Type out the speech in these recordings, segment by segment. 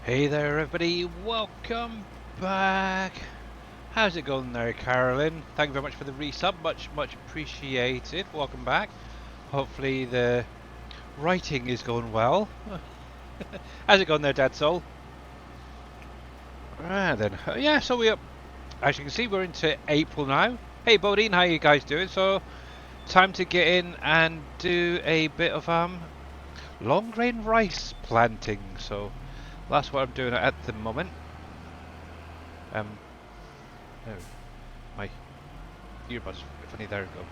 Hey there everybody, welcome back. How's it going there, Carolyn? Thank you very much for the resub, much appreciated. Welcome back. Hopefully the writing is going well. How's it going there, Dad Soul? Right then, yeah, so as you can see, we're into April now. Hey Bodine, how you guys doing? So, time to get in and do a bit of long grain rice planting. So, that's what I'm doing at the moment. Um, no, my earbuds, funny, there we go.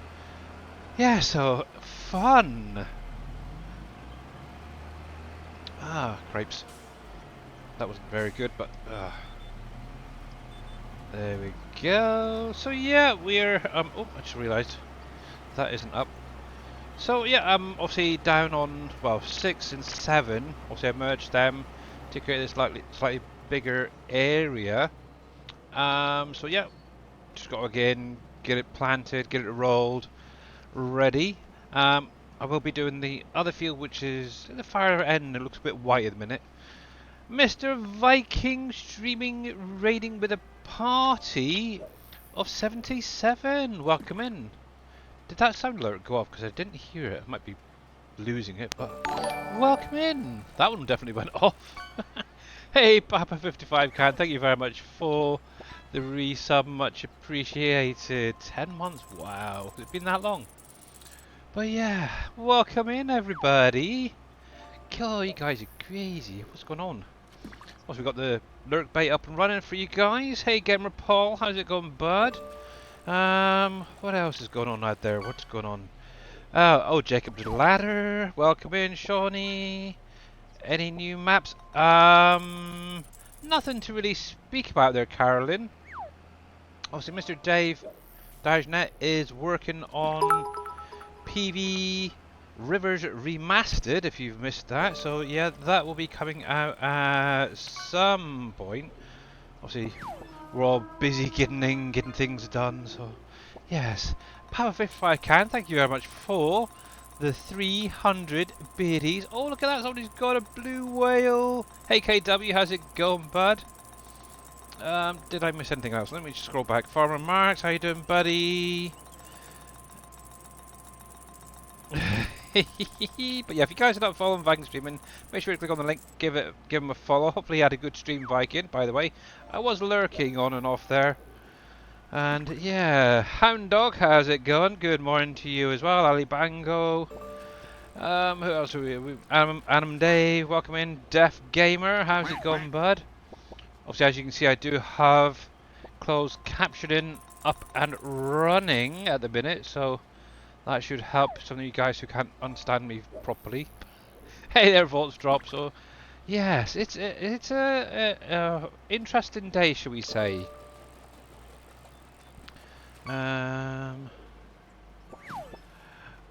Yeah, so fun. Cripes. That wasn't very good, but there we go. So yeah, we're oh, I just realised that isn't up. So yeah, I'm obviously down on 6 and 7. Obviously I merged them to create this slightly bigger area. So yeah, just got to again get it planted, get it rolled, ready. I will be doing the other field, which is at the far end. It looks a bit white at the minute. Mr. Viking streaming, raiding with a party of 77. Welcome in. Did that sound alert go off? Because I didn't hear it. I might be losing it, but welcome in. That one definitely went off. Hey, Papa55 Can, thank you very much for the resub. Much appreciated. 10 months. Wow. Has it been that long? But yeah, welcome in everybody. God, you guys are crazy. What's going on? Also, we've got the lurk bait up and running for you guys. Hey, Gamer Paul, how's it going, bud? What else is going on out there? What's going on? Oh, Jacob's Ladder. Welcome in, Shawnee. Any new maps? Nothing to really speak about there, Carolyn. Obviously, Mr. Dave Dajnet is working on PV Rivers Remastered, if you've missed that. So yeah, that will be coming out at some point. Obviously, we're all busy getting things done. So yes, Power 55 Can, thank you very much for the 300 biddies. Oh, look at that, somebody's got a blue whale. Hey KW, how's it going, bud? Did I miss anything else? Let me just scroll back. Farmer Marks, how you doing, buddy? But yeah, if you guys are not following Viking streaming, make sure to click on the link, give him a follow. Hopefully, you had a good stream, Viking. By the way, I was lurking on and off there, and yeah, Hound Dog, how's it going? Good morning to you as well, Ali Bango. Who else are we? Adam Day, welcome in. Def Gamer, how's it going, bud? Obviously, as you can see, I do have closed captioning up and running at the minute, so that should help some of you guys who can't understand me properly. Hey there, Volts Drop. So, yes, it's a interesting day, shall we say? The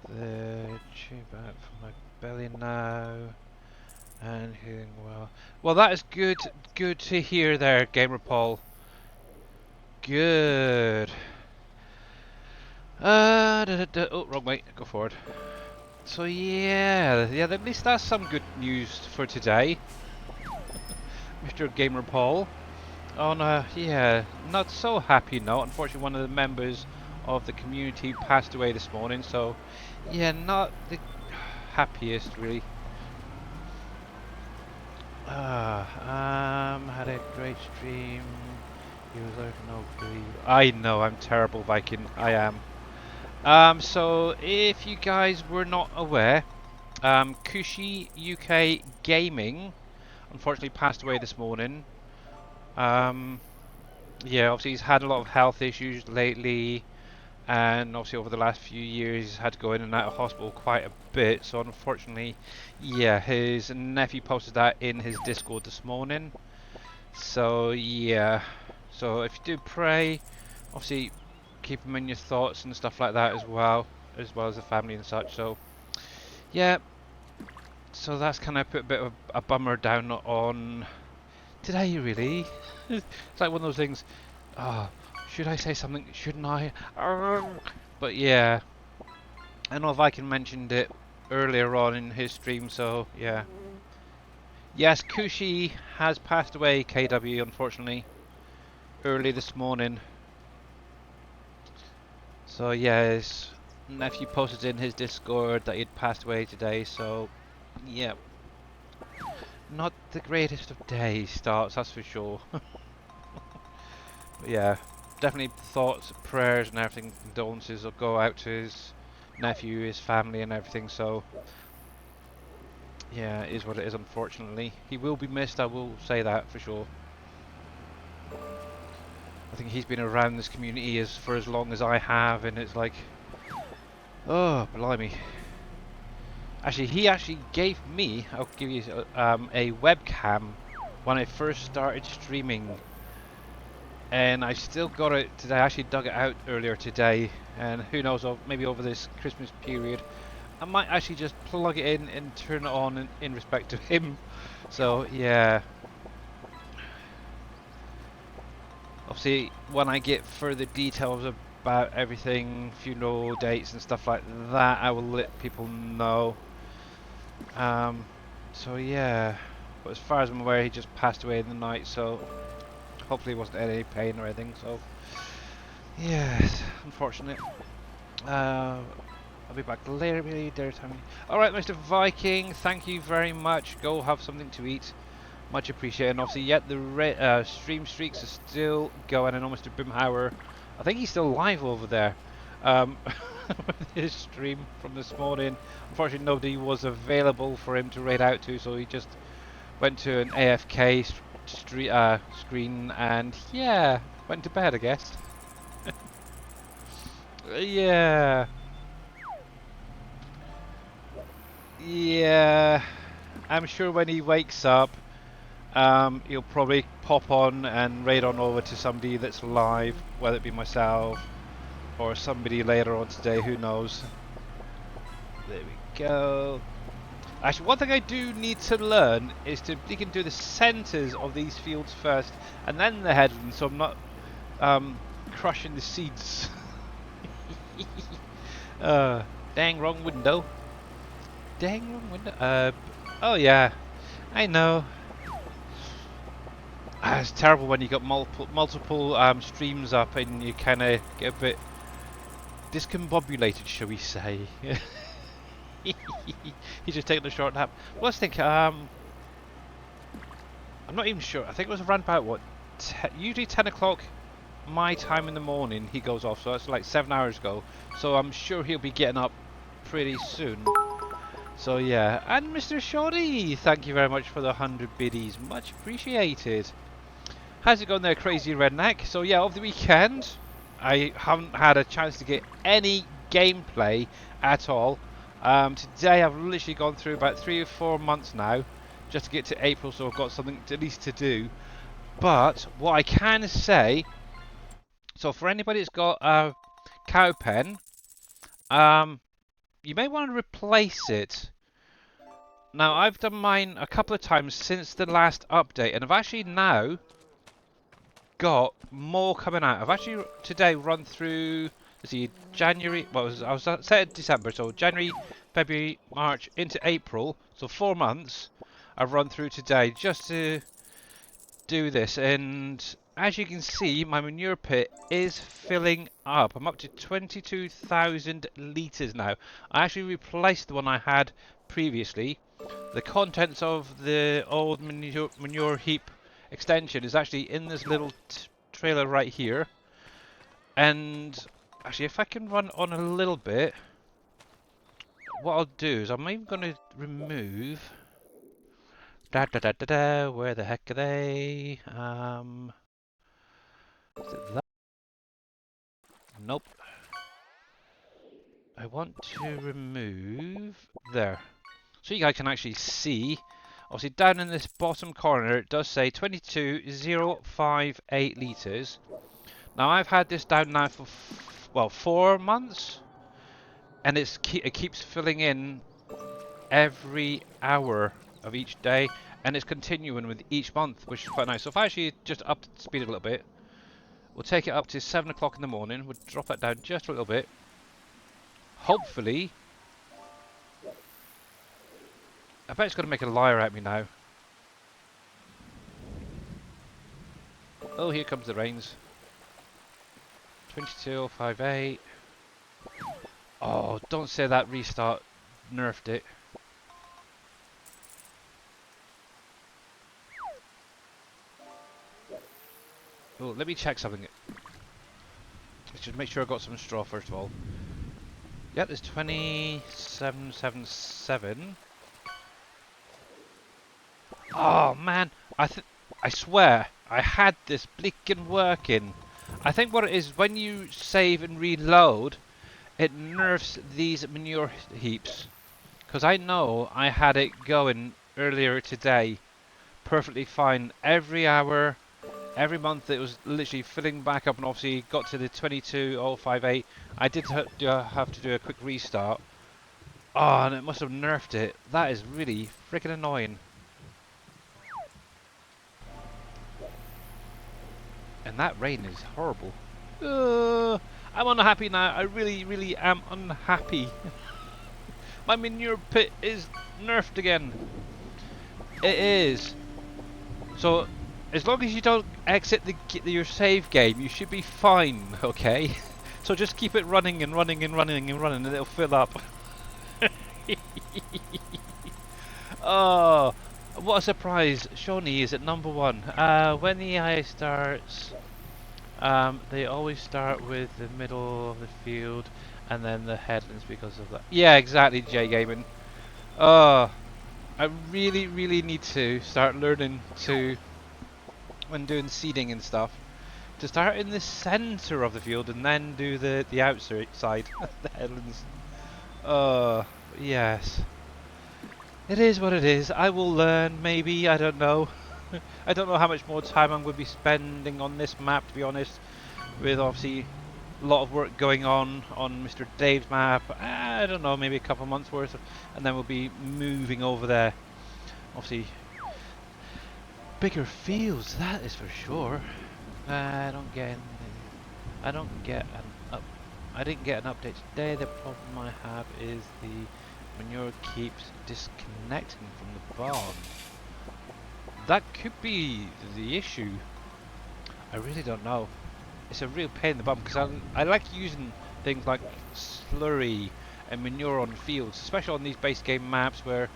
tube out from my belly now, and healing well. Well, that is good. Good to hear there, Gamer Paul. Good. Oh, wrong way. Go forward. So yeah, at least that's some good news for today, Mr. Gamer Paul. On a not so happy note, unfortunately, one of the members of the community passed away this morning. So yeah, not the happiest really. Had a great stream. He was like no grief. I know I'm terrible, Viking. I am. So if you guys were not aware, Kushi UK Gaming unfortunately passed away this morning. Yeah, obviously he's had a lot of health issues lately, and obviously over the last few years he's had to go in and out of hospital quite a bit. So unfortunately, yeah, his nephew posted that in his Discord this morning. So yeah, so if you do pray, obviously keep him in your thoughts and stuff like that as well as the family and such. So yeah, so that's kind of put a bit of a bummer down on today, really. It's like one of those things. Oh, should I say something? Shouldn't I? But yeah, I know Viking mentioned it earlier on in his stream, so yeah. Yes, Kushi has passed away, KW, unfortunately, early this morning. So yeah, his nephew posted in his Discord that he'd passed away today, so yeah, not the greatest of day starts, that's for sure. But yeah, definitely thoughts, prayers and everything, condolences will go out to his nephew, his family and everything, so yeah, it is what it is, unfortunately. He will be missed, I will say that for sure. I think he's been around this community for as long as I have, and it's like, oh, blimey. Actually, he actually gave me, I'll give you a webcam when I first started streaming, and I still got it today. I actually dug it out earlier today, and who knows, maybe over this Christmas period, I might actually just plug it in and turn it on in respect to him. So yeah, obviously when I get further details about everything, funeral dates and stuff like that, I will let people know. Um, so yeah, but as far as I'm aware, he just passed away in the night, so hopefully it wasn't any pain or anything. So yes, unfortunate. I'll be back later, maybe dinner time. Alright, Mr. Viking, thank you very much. Go have something to eat. Much appreciated. And obviously, yet the stream streaks are still going. I know Mr. Boomhauer, I think he's still live over there. With his stream from this morning. Unfortunately, nobody was available for him to raid out to, so he just went to an AFK screen and yeah, went to bed, I guess. Yeah. Yeah. I'm sure when he wakes up, he'll probably pop on and raid on over to somebody that's live, whether it be myself or somebody later on today, who knows. There we go. Actually, one thing I do need to learn is to you can do the centres of these fields first and then the headlands, so I'm not crushing the seeds. Dang wrong window. Dang wrong window. Oh yeah, I know. It's terrible when you got multiple streams up and you kind of get a bit discombobulated, shall we say? He's just taking a short nap. Well, let's think. I'm not even sure. I think it was around about what, usually 10 o'clock my time in the morning. He goes off, so that's like 7 hours ago. So I'm sure he'll be getting up pretty soon. So yeah, and Mr. Shoddy, thank you very much for the 100 biddies, much appreciated. How's it going there, crazy redneck? So yeah, over the weekend, I haven't had a chance to get any gameplay at all. Today I've literally gone through about 3 or 4 months now, just to get to April, so I've got something at least to do. But what I can say, so for anybody that's got a cow pen, you may want to replace it. Now I've done mine a couple of times since the last update, and I've actually now got more coming out. I've actually today run through, let's see, January, well, I was set December, so January, February, March into April, so 4 months I've run through today just to do this, and as you can see, my manure pit is filling up. I'm up to 22,000 litres now. I actually replaced the one I had previously. The contents of the old manure heap extension is actually in this little trailer right here. And actually, if I can run on a little bit, what I'll do is I'm even going to remove. Where the heck are they? Is it that? Nope. I want to remove there. So you guys can actually see. Obviously, down in this bottom corner, it does say 22,058 litres. Now, I've had this down now for, well, 4 months. And it keeps filling in every hour of each day. And it's continuing with each month, which is quite nice. So if I actually just up the speed a little bit, we'll take it up to 7 o'clock in the morning. We'll drop it down just a little bit. Hopefully, I bet it's going to make a liar out of me now. Oh, here comes the rains. 22.58. Oh, don't say that restart nerfed it. Oh, let me check something. Let's just make sure I got some straw first of all. Yeah, there's 2777. Oh man, I swear I had this blinking working. I think what it is when you save and reload, it nerfs these manure heaps. Because I know I had it going earlier today, perfectly fine. Every hour, every month it was literally filling back up, and obviously got to the 22.058. I did have to do a quick restart. Oh, and it must have nerfed it. That is really freaking annoying. And that rain is horrible. I'm unhappy now. I really, really am unhappy. My manure pit is nerfed again. It is. So, as long as you don't exit your save game, you should be fine, okay? So just keep it running and running and running and running, and it'll fill up. Oh, what a surprise! Shawnee is at number 1. When the AI starts, they always start with the middle of the field and then the headlands because of that. Yeah, exactly, J Gaming. Oh, I really, really need to start learning to, when doing seeding and stuff, to start in the center of the field and then do the outside side, the headlands. Yes. It is what it is. I will learn, maybe, I don't know. I don't know how much more time I'm going to be spending on this map, to be honest, with obviously a lot of work going on Mr. Dave's map. I don't know, maybe a couple months worth, and then we'll be moving over there. Obviously, bigger fields, that is for sure. I don't get anything. I don't get an up. I didn't get an update today. The problem I have is the manure keeps disconnecting from the barn. That could be the issue. I really don't know. It's a real pain in the bum because I like using things like slurry and manure on fields, especially on these base game maps where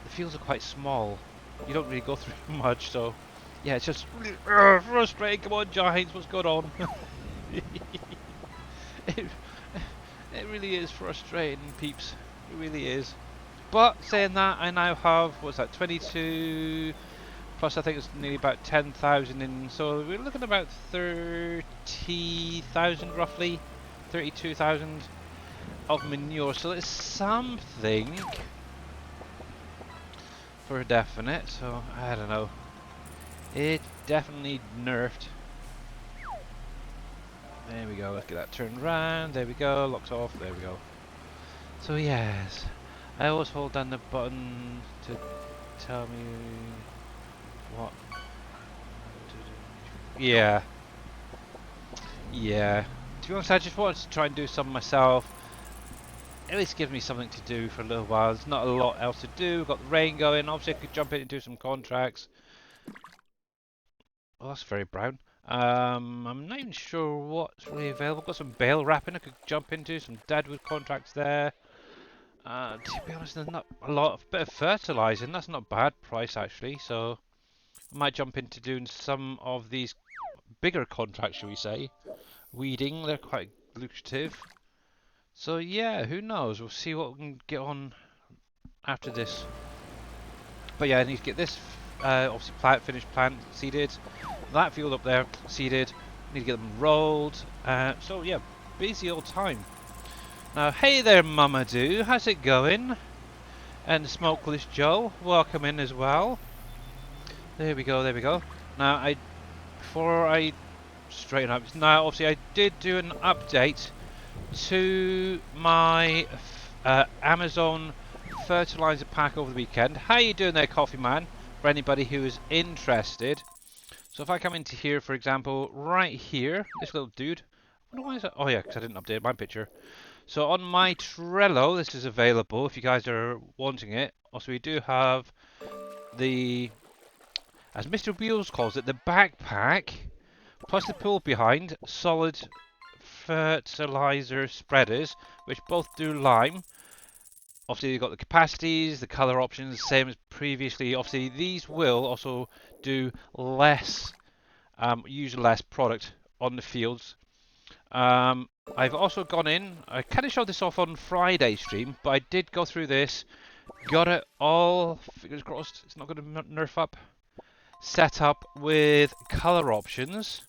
the fields are quite small. You don't really go through much, so yeah, it's just really frustrating. Come on, Giants, what's going on? it, it really is frustrating, peeps. It really is. But saying that, I now have, what's that, 22 plus I think it's nearly about 10,000 in, so we're looking at about 30,000 roughly, 32,000 of manure, so it's something for definite, so I don't know. It definitely nerfed. There we go, let's get that turned around, there we go, locks off, there we go. So yes, I always hold down the button to tell me what. Yeah. Yeah. To be honest, I just wanted to try and do some myself. At least give me something to do for a little while. There's not a lot else to do. We've got the rain going. Obviously, I could jump in and do some contracts. Well, that's very brown. I'm not even sure what's really available. Got some bale wrapping I could jump into. Some deadwood contracts there. To be honest, there's not a lot of bit of fertilizing. That's not a bad price actually. So I might jump into doing some of these bigger contracts, shall we say. Weeding, they're quite lucrative. So yeah, who knows? We'll see what we can get on after this. But yeah, I need to get this obviously finished plant seeded. That field up there seeded. Need to get them rolled. So yeah, busy old time. Now, hey there, Mamadou. How's it going? And Smokeless Joe, welcome in as well. There we go. There we go. Now, before I straighten up. Now, obviously, I did do an update to my Amazon fertilizer pack over the weekend. How you doing there, Coffee Man? For anybody who is interested. So if I come into here, for example, right here, this little dude. I wonder why is that? Oh yeah, because I didn't update my picture. So on my Trello, this is available if you guys are wanting it. Also, we do have the, as Mr. Wheels calls it, the backpack. plus the pool behind, solid fertilizer spreaders, which both do lime. Obviously, you've got the capacities, the color options, same as previously. Obviously, these will also do less, use less product on the fields. I've also gone in, I kind of showed this off on Friday stream, but I did go through this, got it all, fingers crossed, it's not going to nerf up, set up with color options.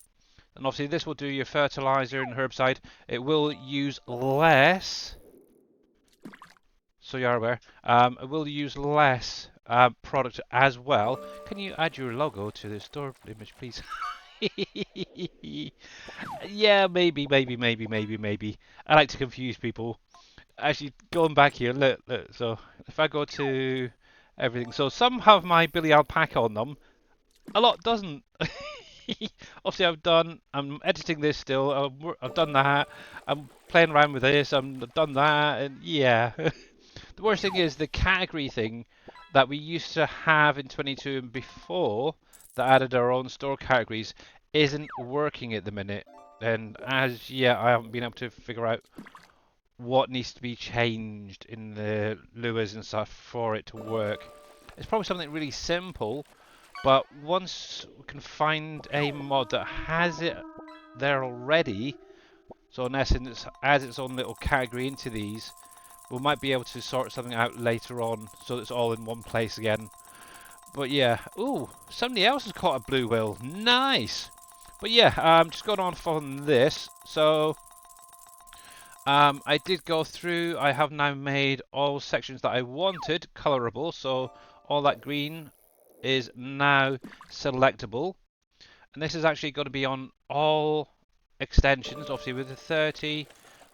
And obviously this will do your fertilizer and herbicide. It will use less, so you are aware, it will use less product as well. Can you add your logo to the store image, please? Yeah, maybe. I like to confuse people. Actually, going back here, look. So if I go to everything, so some have my Billy Alpaca on them, a lot doesn't. Obviously, I'm editing this still. I've done that. I'm playing around with this. I've done that, and yeah. The worst thing is the category thing that we used to have in 22 and before that added our own store categories isn't working at the minute. And as yet, I haven't been able to figure out what needs to be changed in the lures and stuff for it to work. It's probably something really simple, but once we can find a mod that has it there already, so in essence adds its own little category into these, we might be able to sort something out later on so it's all in one place again. But yeah, ooh, somebody else has caught a blue whale. Nice! But yeah, just going on from this. So I did go through. I have now made all sections that I wanted colorable. So all that green is now selectable. And this is actually going to be on all extensions, obviously with the 30,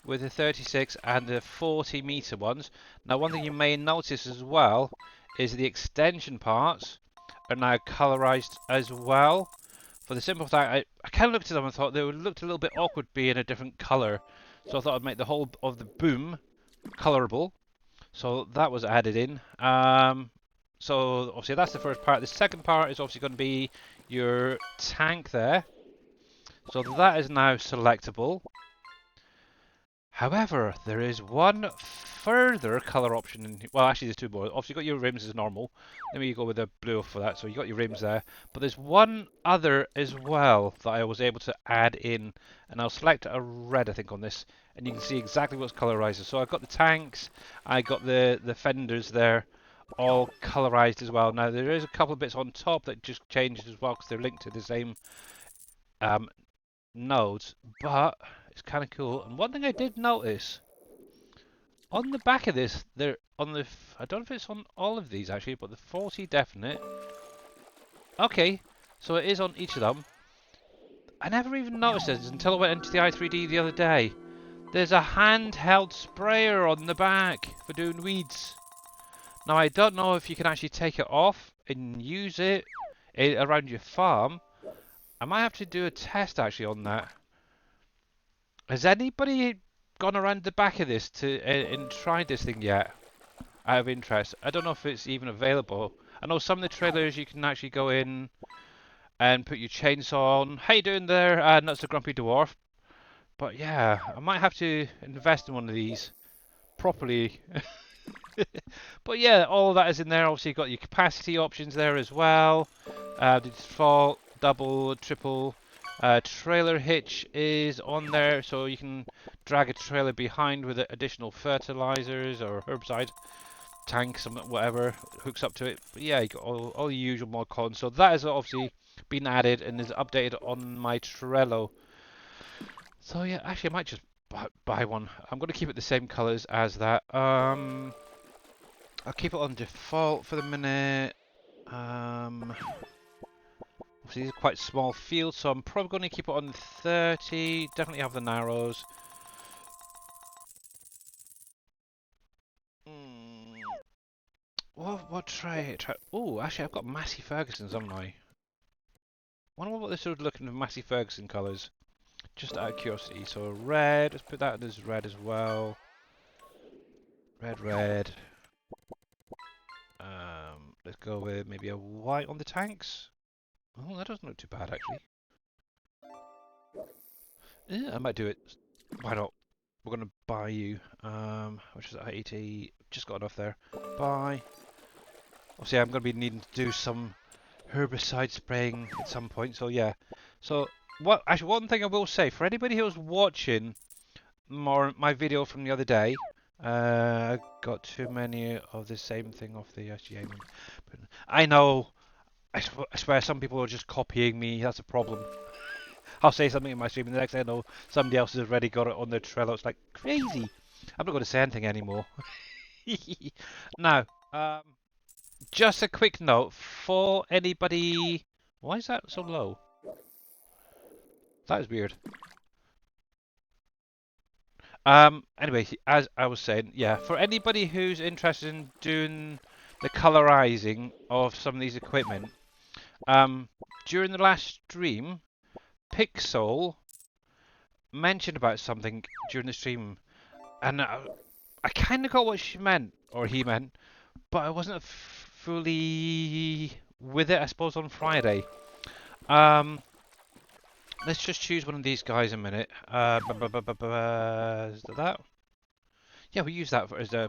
with the 36 and the 40 meter ones. Now one thing you may notice as well is the extension parts are now colorized as well. For the simple fact, I kind of looked at them and thought they looked a little bit awkward being a different color. So I thought I'd make the whole of the boom colorable. So that was added in. So obviously that's the first part. The second part is obviously going to be your tank there. So that is now selectable. However, there is one further color option. Well, actually, there's two more. Obviously, you got your rims as normal. Let me go with the blue for that. So you got your rims there. But there's one other as well that I was able to add in, and I'll select a red, I think, on this, and you can see exactly what's colorized. So I've got the tanks, I got the fenders there, all colorized as well. Now there is a couple of bits on top that just changed as well because they're linked to the same um, nodes, but it's kind of cool. And one thing I did notice on the back of this, there on the I don't know if it's on all of these actually, but the 40 definite. Okay, so it is on each of them. I never even noticed this until I went into the i3D the other day. There's a handheld sprayer on the back for doing weeds. Now I don't know if you can actually take it off and use it around your farm. I might have to do a test actually on that. Has anybody gone around the back of this to and tried this thing yet? Out of interest, I don't know if it's even available. I know some of the trailers you can actually go in and put your chainsaw on. How you doing there? Not so grumpy dwarf. But yeah, I might have to invest in one of these properly. But yeah, all of that is in there. Obviously, you've got your capacity options there as well. The default, double, triple. Trailer hitch is on there, so you can drag a trailer behind with additional fertilizers or herbicide tanks and whatever hooks up to it. But yeah, you got all the usual mod cons. So that has obviously been added and is updated on my Trello. So yeah, actually I might just buy one. I'm going to keep it the same colors as that. I'll keep it on default for the minute. Obviously these are quite small fields, so I'm probably going to keep it on 30. Definitely have the narrows. What try? Oh, actually I've got Massey Ferguson's, haven't I? Wonder what they're sort of looking for Massey Ferguson colours. Just out of curiosity. So red, let's put that as red as well. Red. Let's go with maybe a white on the tanks. Oh, that doesn't look too bad actually. Yeah, I might do it. Why not? We're gonna buy you. Which is 80. Just got enough there. Buy. Obviously, I'm gonna be needing to do some herbicide spraying at some point. So yeah. So what? Actually, one thing I will say for anybody who was watching my video from the other day, I got too many of the same thing off the SGA one. But I know. I swear, some people are just copying me. That's a problem. I'll say something in my stream, and the next thing I know, somebody else has already got it on their Trello. It's like crazy. I'm not going to say anything anymore. Now, just a quick note for anybody. Why is that so low? That is weird. Anyway, as I was saying, yeah, for anybody who's interested in doing the colorizing of some of these equipment, during the last stream, Pixel mentioned about something during the stream, and I kind of got what she meant, or he meant, but I wasn't fully with it, I suppose, on Friday. Let's just choose one of these guys a minute. Is that? Yeah, we use that as a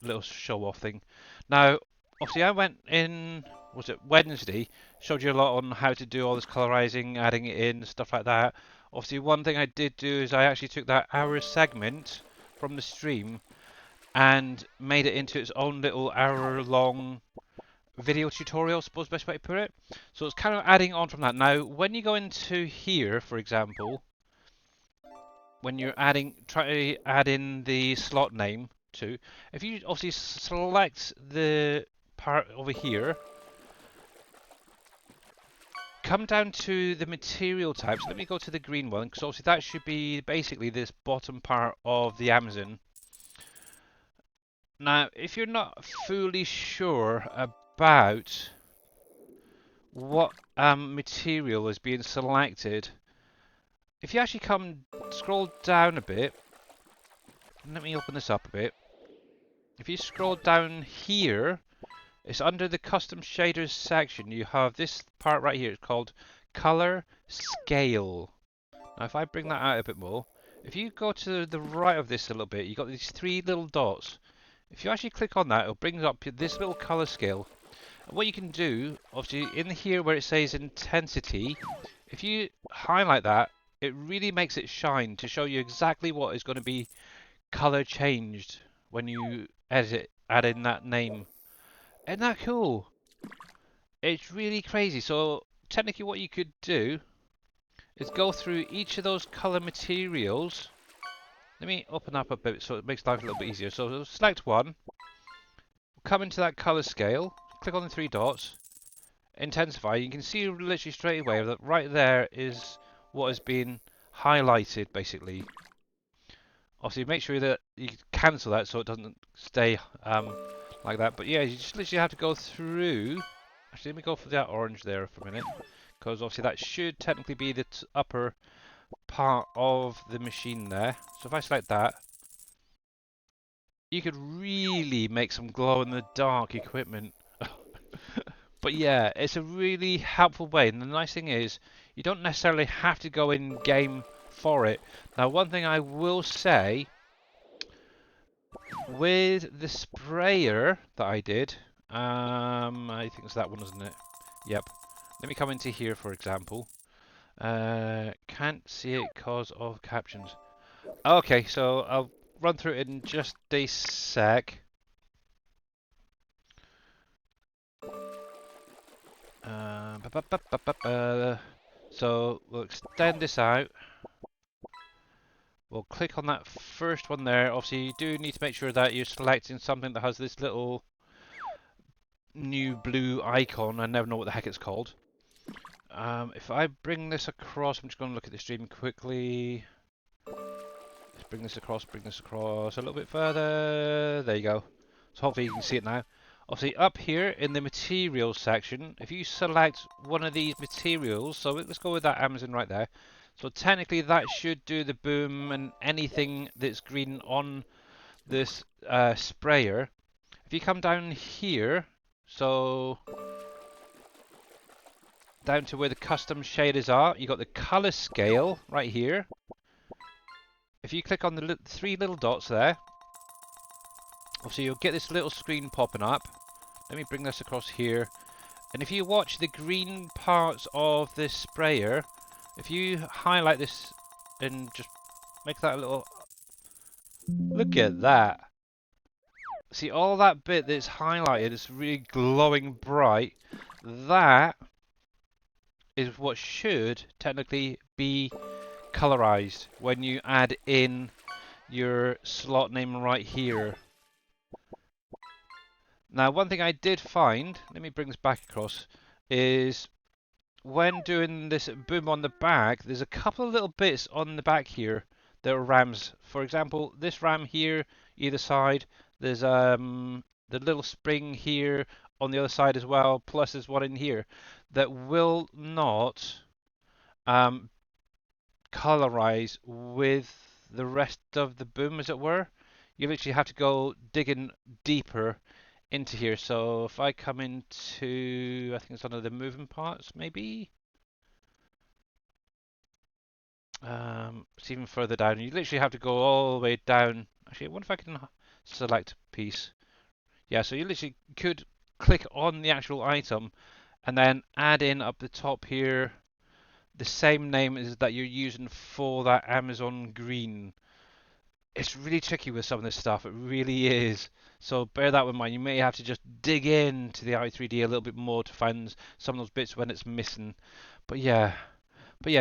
little show-off thing. Now, obviously, I went in, was it Wednesday, showed you a lot on how to do all this colorizing, adding it in, stuff like that. Obviously, one thing I did do is I actually took that hour segment from the stream and made it into its own little hour-long video tutorial, I suppose best way to put it. So it's kind of adding on from that. Now, when you go into here, for example, when you're try to add in the slot name to, if you obviously select the part over here, come down to the material types. Let me go to the green one, because obviously that should be basically this bottom part of the Amazon. Now, if you're not fully sure about what material is being selected, if you actually scroll down a bit, let me open this up a bit. If you scroll down here, it's under the custom shaders section. You have this part right here. It's called color scale. Now, if I bring that out a bit more, if you go to the right of this a little bit, you got these three little dots. If you actually click on that, it brings up this little color scale. And what you can do, obviously, in here where it says intensity, if you highlight that, it really makes it shine to show you exactly what is going to be color changed when you add in that name. Isn't that cool? It's really crazy. So technically what you could do is go through each of those color materials. Let me open up a bit so it makes life a little bit easier. So select one, come into that color scale, click on the three dots, intensify. You can see literally straight away that right there is what has been highlighted basically. Obviously make sure that you cancel that so it doesn't stay like that. But yeah, you just literally have to go through. Actually, let me go for that orange there for a minute, because obviously that should technically be the upper part of the machine there. So if I select that, you could really make some glow-in-the-dark equipment. But yeah, it's a really helpful way, and the nice thing is, you don't necessarily have to go in game for it. Now, one thing I will say, with the sprayer that I did, I think it's that one, isn't it? Yep. Let me come into here, for example. Can't see it because of captions. Okay, so I'll run through it in just a sec. So we'll extend this out. We'll click on that first one there. Obviously, you do need to make sure that you're selecting something that has this little new blue icon. I never know what the heck it's called. If I bring this across, I'm just going to look at the stream quickly. Let's bring this across a little bit further. There you go. So hopefully you can see it now. Obviously up here in the materials section, if you select one of these materials, so let's go with that Amazon right there. So technically that should do the boom and anything that's green on this sprayer. If you come down here, so down to where the custom shaders are. You got the color scale right here. If you click on the three little dots there, obviously you'll get this little screen popping up. Let me bring this across here. And if you watch the green parts of this sprayer, if you highlight this and just make that a little... Look at that. See, all that bit that's highlighted, it's really glowing bright. That is what should technically be colorized when you add in your slot name right here. Now, one thing I did find, let me bring this back across, is when doing this boom on the back, there's a couple of little bits on the back here that are rams. For example, this ram here, either side, there's the little spring here on the other side as well, plus there's one in here that will not colorize with the rest of the boom, as it were. You literally have to go digging deeper into here. So if I come into, I think it's one of the moving parts, maybe. It's even further down. You literally have to go all the way down. Actually, I wonder if I can select piece. Yeah, so you literally could click on the actual item and then add in up the top here the same name as that you're using for that Amazon green. It's really tricky with some of this stuff. It really is. So bear that in mind. You may have to just dig into the i3D a little bit more to find some of those bits when it's missing. But yeah,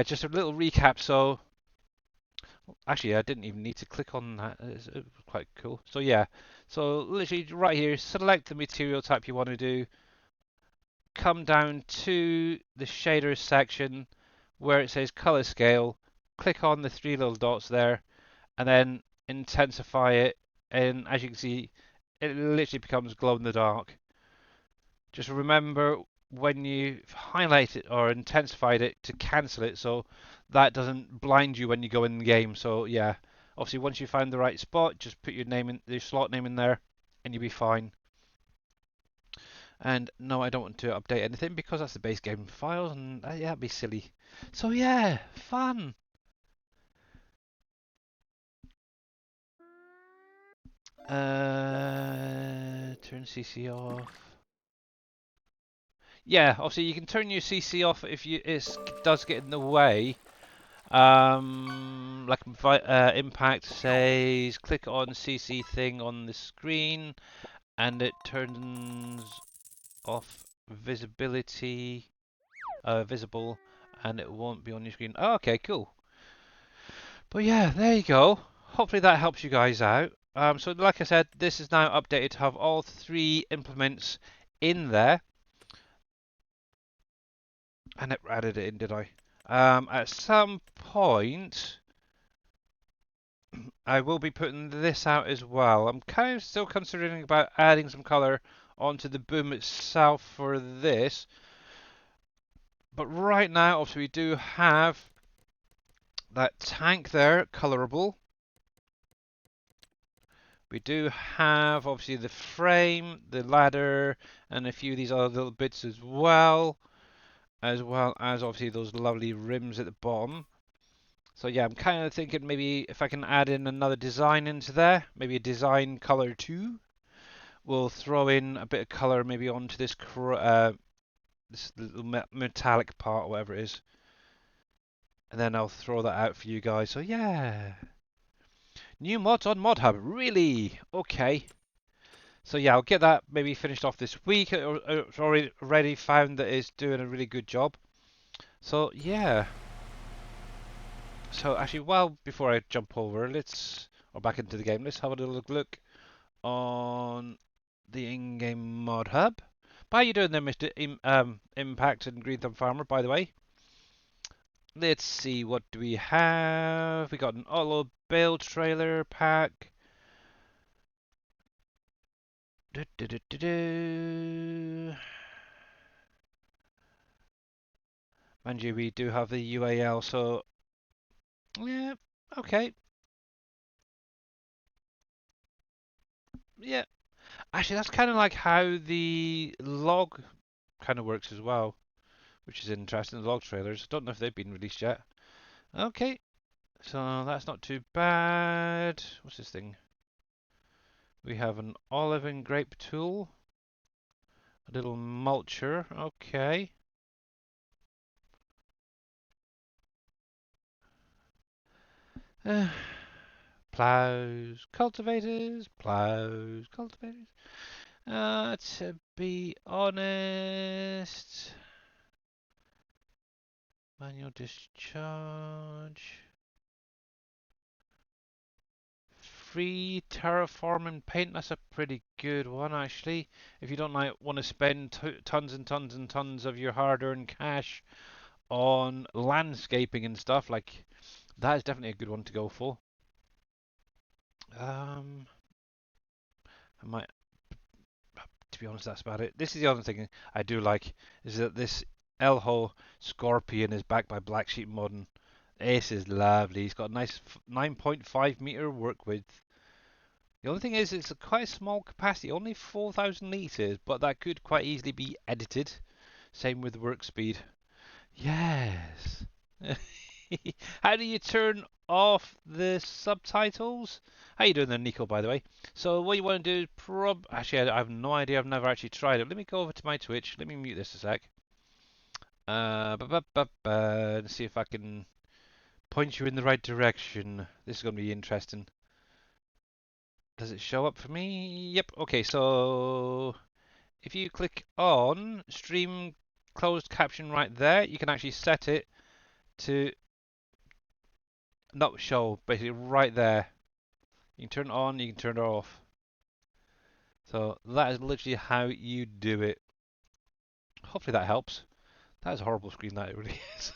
just a little recap. So actually, I didn't even need to click on that. It was quite cool. So yeah, so literally right here, select the material type you want to do. Come down to the shaders section where it says color scale. Click on the three little dots there, and then intensify it. And as you can see, it literally becomes glow in the dark. Just remember when you highlight it or intensified it to cancel it so that doesn't blind you when you go in the game. So yeah, obviously once you find the right spot, just put your name in, your slot name in there, and you'll be fine. And no, I don't want to update anything because that's the base game files, and yeah, that'd be silly. So yeah, fun. Turn CC off. Yeah, obviously you can turn your CC off if it does get in the way. Like Impact says, click on CC thing on the screen, and it turns off visibility, visible, and it won't be on your screen. Oh, okay, cool. But yeah, there you go. Hopefully that helps you guys out. So like I said, this is now updated to have all three implements in there. I never added it in, did I? At some point, I will be putting this out as well. I'm kind of still considering about adding some color onto the boom itself for this. But right now, obviously, we do have that tank there, colorable. We do have, obviously, the frame, the ladder, and a few of these other little bits as well. As well as, obviously, those lovely rims at the bottom. So yeah, I'm kind of thinking maybe if I can add in another design into there, maybe a design color 2. We'll throw in a bit of color maybe onto this this little metallic part, or whatever it is. And then I'll throw that out for you guys. So yeah. New mods on Mod Hub, really? Okay. So yeah, I'll get that maybe finished off this week. It's already found that it's doing a really good job. So yeah. So actually, well, before I jump over, or back into the game, let's have a little look on the in-game Mod Hub. How you doing there, Mr. Impact and Green Thumb Farmer, by the way? Let's see, what do we have? We got an auto build trailer pack. Do, do, do, do, do. Mind you, we do have the UAL, so yeah, okay. Yeah, actually, that's kind of like how the log kind of works as well. which is interesting. The log trailers. Don't know if they've been released yet. Okay, so that's not too bad. What's this thing? We have an olive and grape tool. A little mulcher. Okay. Plows, cultivators, plows, cultivators. To be honest, manual discharge. Free terraform and paint. That's a pretty good one, actually. If you don't like want to spend tons and tons and tons of your hard-earned cash on landscaping and stuff, like that is definitely a good one to go for. I might, to be honest, that's about it. This is the other thing I do like is that this Elho Scorpion is backed by Black Sheep Modern. This is lovely. He's got a nice 9.5 meter work width. The only thing is, it's quite a small capacity, only 4,000 litres, but that could quite easily be edited. Same with work speed. Yes. How do you turn off the subtitles? How you doing there, Nico, by the way? So what you want to do is Actually, I have no idea. I've never actually tried it. Let me go over to my Twitch. Let me mute this a sec. Let's see if I can point you in the right direction. This is going to be interesting. Does it show up for me? Yep. Okay, so if you click on stream closed caption right there, you can actually set it to not show, basically right there. You can turn it on, you can turn it off. So that is literally how you do it. Hopefully that helps. That is a horrible screen, that it really is.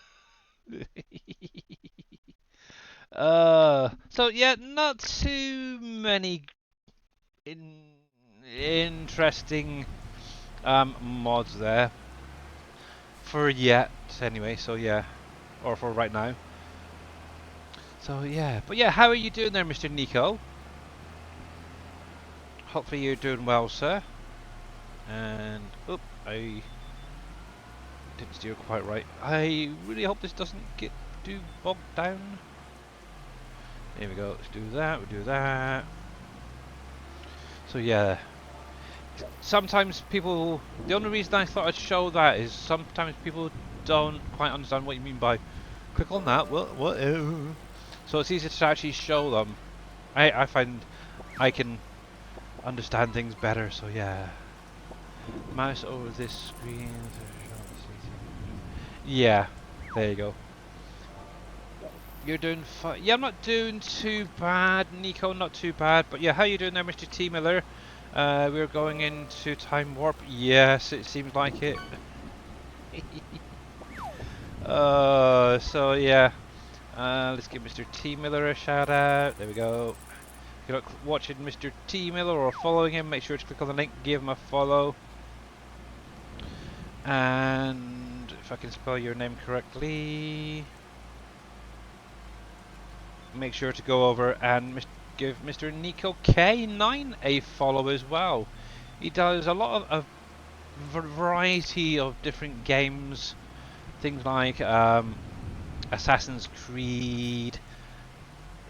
So yeah, not too many interesting mods there for yet, anyway. So yeah, or for right now. So yeah, but yeah, how are you doing there, Mr. Nico? Hopefully you're doing well, sir. And I didn't steer quite right. I really hope this doesn't get too bogged down. There we go. Let's do that. We'll do that. So yeah, sometimes people. The only reason I thought I'd show that is sometimes people don't quite understand what you mean by click on that. What? So it's easier to actually show them. I find I can understand things better. So yeah, mouse over this screen. Yeah, there you go. You're doing fine. Yeah, I'm not doing too bad, Nico. Not too bad. But yeah, how you doing there, Mr. T Miller? We're going into time warp. Yes, it seems like it. So yeah. Let's give Mr. T Miller a shout out. There we go. If you're not watching Mr. T Miller or following him, make sure to click on the link, give him a follow. And if I can spell your name correctly, make sure to go over and give Mr. Nico K9 a follow as well. He does a lot of a variety of different games, things like Assassin's Creed,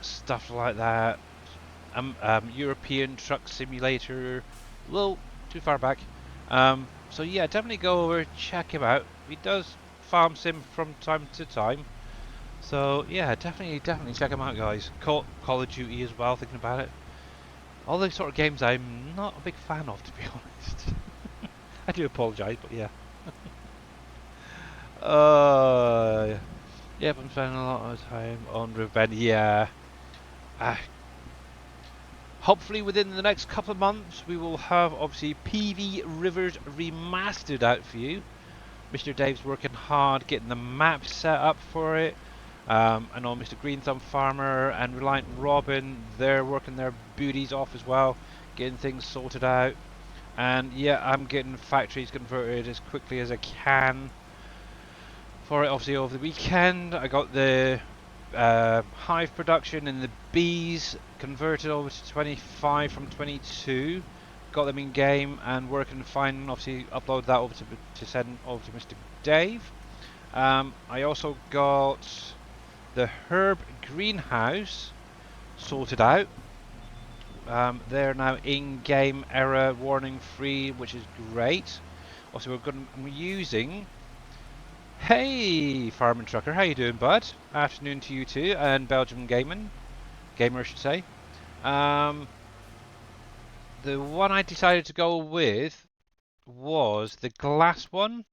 stuff like that. European Truck Simulator, a little too far back. So yeah, definitely go over, check him out. He does farm sim from time to time. So yeah, definitely check him out, guys. Call of Duty as well, thinking about it. All those sort of games I'm not a big fan of, to be honest. I do apologise, but yeah. Yep, I'm spending a lot of time on Riverbend. Yeah. Hopefully within the next couple of months we will have obviously PV Rivers Remastered out for you. Mr. Dave's working hard getting the map set up for it. I know Mr. Green Thumb Farmer and Reliant Robin, they're working their booties off as well, getting things sorted out. And yeah, I'm getting factories converted as quickly as I can for it. Obviously over the weekend I got the hive production and the bees converted over to 25 from 22, got them in game and working fine. Obviously upload that over to send over to Mr. Dave. I also got the herb greenhouse sorted out. They're now in-game error warning free, which is great. Also, I'm using. Hey, Farming Trucker, how you doing, bud? Afternoon to you too, and Belgium gamer, I should say. The one I decided to go with was the glass one.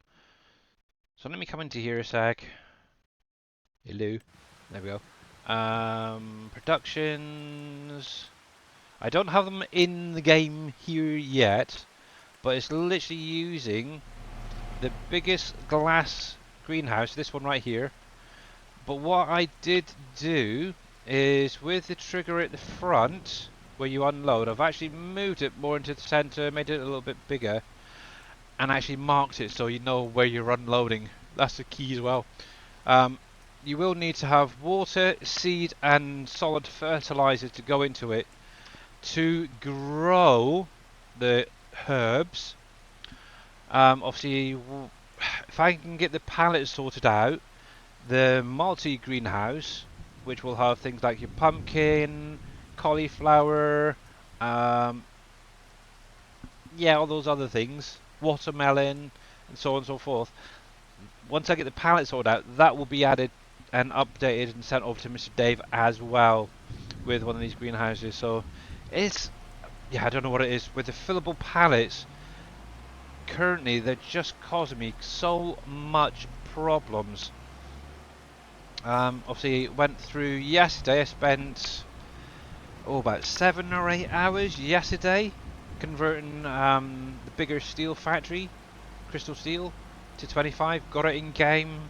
So let me come into here a sec. Hello. There we go. Productions. I don't have them in the game here yet, but it's literally using the biggest glass greenhouse, this one right here. But what I did do is with the trigger at the front, where you unload, I've actually moved it more into the center, made it a little bit bigger, and actually marked it so you know where you're unloading. That's the key as well. You will need to have water, seed, and solid fertilizer to go into it to grow the herbs. Obviously, if I can get the palette sorted out, the multi-greenhouse, which will have things like your pumpkin, cauliflower, yeah, all those other things, watermelon, and so on and so forth. Once I get the palette sorted out, that will be added and updated and sent over to Mr. Dave as well with one of these greenhouses. So it's, yeah, I don't know what it is with the fillable pallets. Currently, they're just causing me so much problems. Obviously, went through yesterday. I spent about 7 or 8 hours yesterday converting the bigger steel factory, crystal steel, to 25. Got it in game.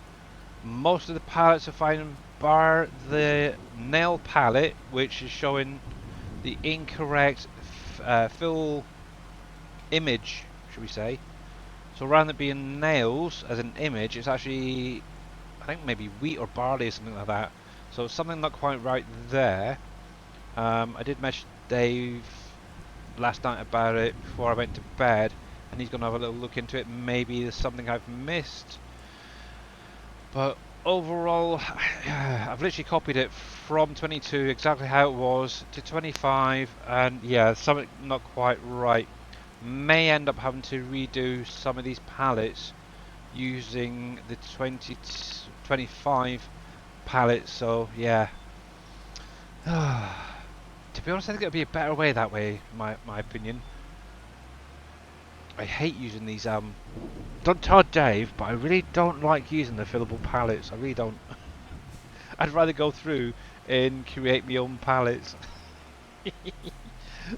Most of the pallets are fine, bar the nail pallet, which is showing the incorrect fill image, should we say. So rather than being nails as an image, it's actually, I think maybe wheat or barley or something like that. So something not quite right there. I did message Dave last night about it before I went to bed, and he's going to have a little look into it. Maybe there's something I've missed. But overall, I've literally copied it from 22, exactly how it was, to 25, and yeah, something not quite right. May end up having to redo some of these pallets using the 25 pallets, so yeah. To be honest, I think it'll be a better way that way, my opinion. I hate using these, don't tell Dave, but I really don't like using the fillable pallets, I really don't. I'd rather go through and create my own pallets.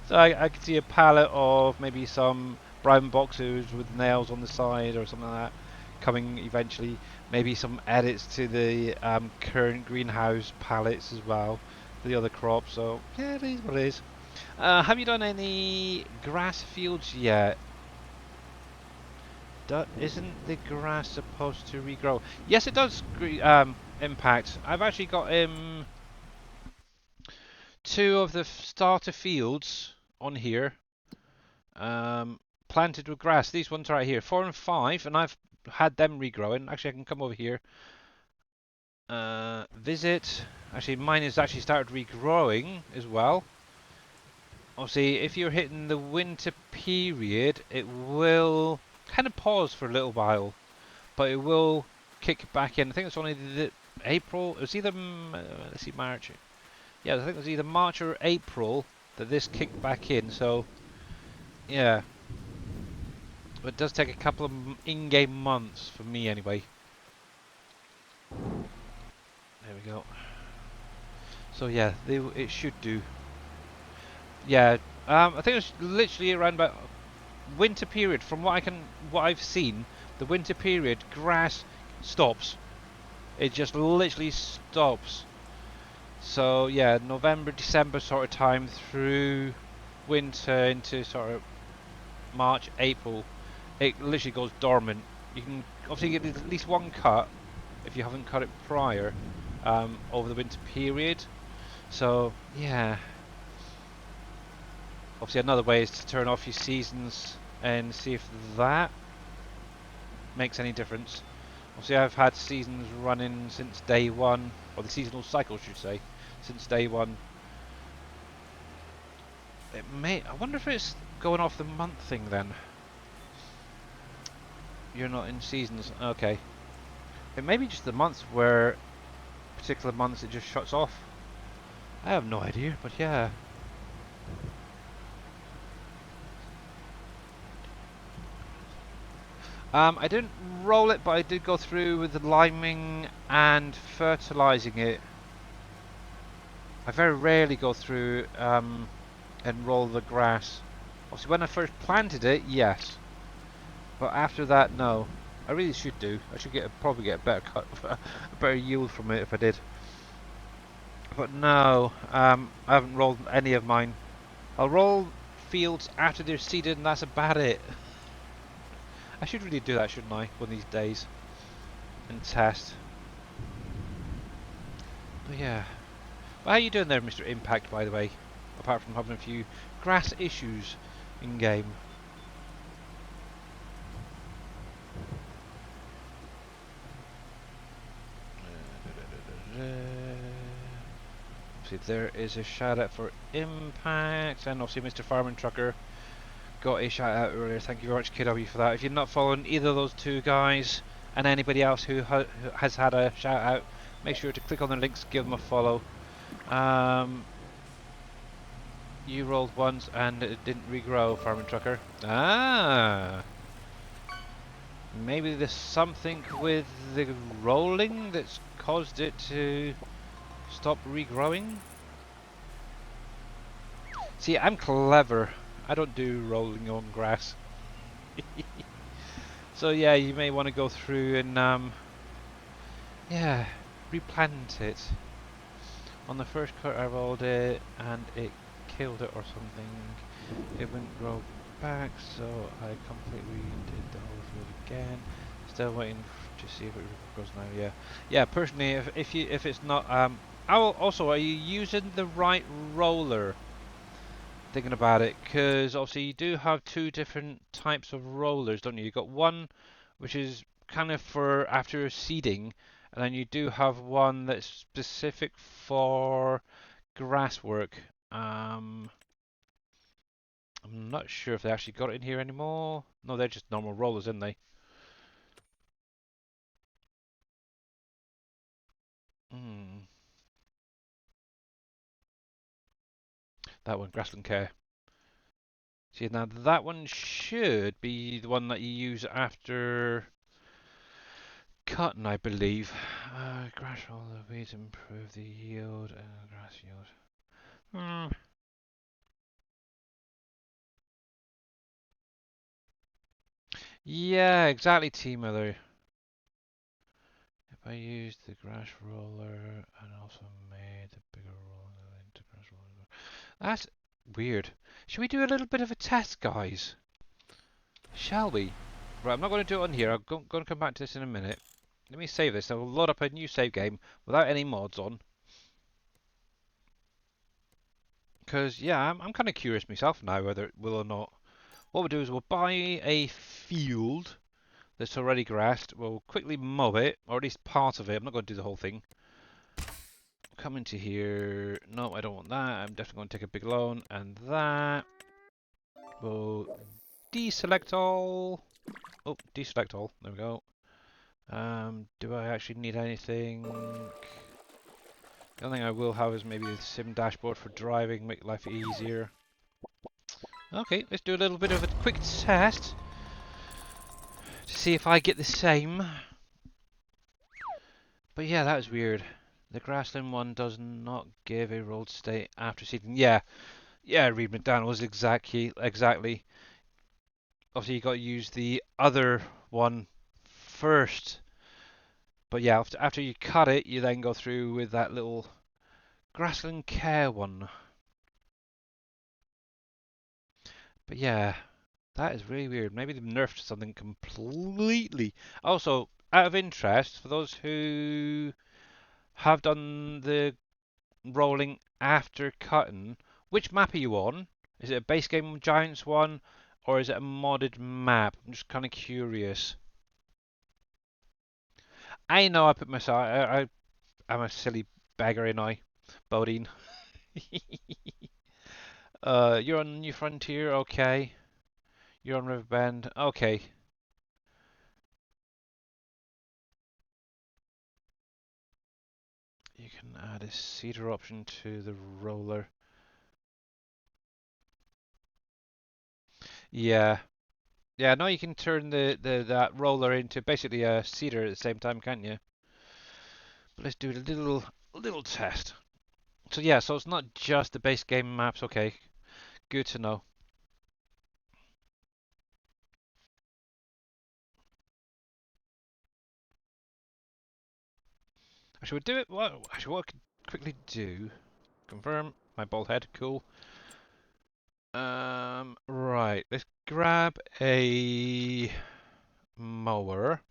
So I could see a palette of maybe some brown boxes with nails on the side or something like that coming eventually. Maybe some edits to the current greenhouse palettes as well for the other crops. So yeah, it is what it is. Have you done any grass fields yet? Isn't the grass supposed to regrow? Yes, it does. Impact. I've actually got 2 of the starter fields on here, planted with grass. These ones right here, 4 and 5, and I've had them regrowing. Actually, I can come over here. Visit. Actually, mine has actually started regrowing as well. Obviously, if you're hitting the winter period, it will kind of pause for a little while, but it will kick back in. I think it's only the April. It was either let's see, March. Yeah, I think it was either March or April that this kicked back in. So yeah, but it does take a couple of in-game months for me anyway. There we go. So yeah, it should do. Yeah, I think it was literally around about winter period. From what I've seen, the winter period, grass stops. It just literally stops. So yeah, November, December sort of time through winter into sort of March, April, it literally goes dormant. You can obviously get at least one cut if you haven't cut it prior over the winter period. So yeah, obviously another way is to turn off your seasons and see if that makes any difference. Obviously, I've had seasons running since day one, or the seasonal cycle, should say, since day one. It may. I wonder if it's going off the month thing then. You're not in seasons. Okay. It may be just the months where particular months it just shuts off. I have no idea, but yeah. I didn't roll it, but I did go through with the liming and fertilizing it. I very rarely go through and roll the grass. Obviously, when I first planted it, yes. But after that, no. I really should do. I should probably get a better cut, a better yield from it if I did. But no, I haven't rolled any of mine. I'll roll fields after they're seeded, and that's about it. I should really do that, shouldn't I, one of these days, and test. But yeah. Well, how you doing there, Mr. Impact, by the way? Apart from having a few grass issues in game. See, there is a shout out for Impact, and obviously Mr. Farming Trucker got a shout out earlier. Thank you very much, KW, for that. If you're not following either of those two guys, and anybody else who has had a shout out, make sure to click on the links, give them a follow. You rolled once and it didn't regrow, Farming Trucker. Ah! Maybe there's something with the rolling that's caused it to stop regrowing? See, I'm clever. I don't do rolling on grass. So yeah, you may want to go through and yeah, replant it. On the first cut I rolled it and it killed it or something. It wouldn't grow back, so I completely did the whole field again. Still waiting to see if it grows now. Yeah, yeah. Personally, if it's not also, are you using the right roller? Thinking about it, because obviously you do have two different types of rollers, don't you? You've got one which is kind of for after seeding, and then you do have one that's specific for grass work. I'm not sure if they actually got it in here anymore. No, they're just normal rollers, aren't they? Hmm. That one, grassland care. See, now that one should be the one that you use after cotton, I believe. Grass roller, weeds improve the yield and grass yield. Hmm. Yeah, exactly, T Miller. If I used the grass roller and also made the bigger roller into grass roller. That's weird. Should we do a little bit of a test, guys? Shall we? Right, I'm not going to do it on here. I'm going to come back to this in a minute. Let me save this. I'll load up a new save game without any mods on. Because, yeah, I'm kind of curious myself now whether it will or not. What we'll do is we'll buy a field that's already grassed. We'll quickly mow it, or at least part of it. I'm not going to do the whole thing. Come into here. No, I don't want that. I'm definitely going to take a big loan. And that. We'll deselect all. Oh, deselect all. There we go. Do I actually need anything? The only thing I will have is maybe the sim dashboard for driving, make life easier. Okay, let's do a little bit of a quick test to see if I get the same. But yeah, that was weird. The grassland one does not give a rolled state after seeding. Yeah, Reed McDonald's exactly. Obviously, you got to use the other one first. But yeah, after you cut it, you then go through with that little grassland care one. But yeah, that is really weird. Maybe they've nerfed something completely. Also, out of interest, for those who have done the rolling after cutting, which map are you on? Is it a base game Giants one, or is it a modded map? I'm just kind of curious. I know I put myself. I'm a silly beggar, ain't I, Bodine? You're on New Frontier, okay. You're on Riverbend, okay. You can add a cedar option to the roller. Yeah. Yeah, now you can turn that roller into basically a cedar at the same time, can't you? But let's do a little test. So yeah, so it's not just the base game maps, okay. Good to know. Actually, we'll do it. What I could quickly do? Confirm my bald head. Cool. Right. Let's grab a mower.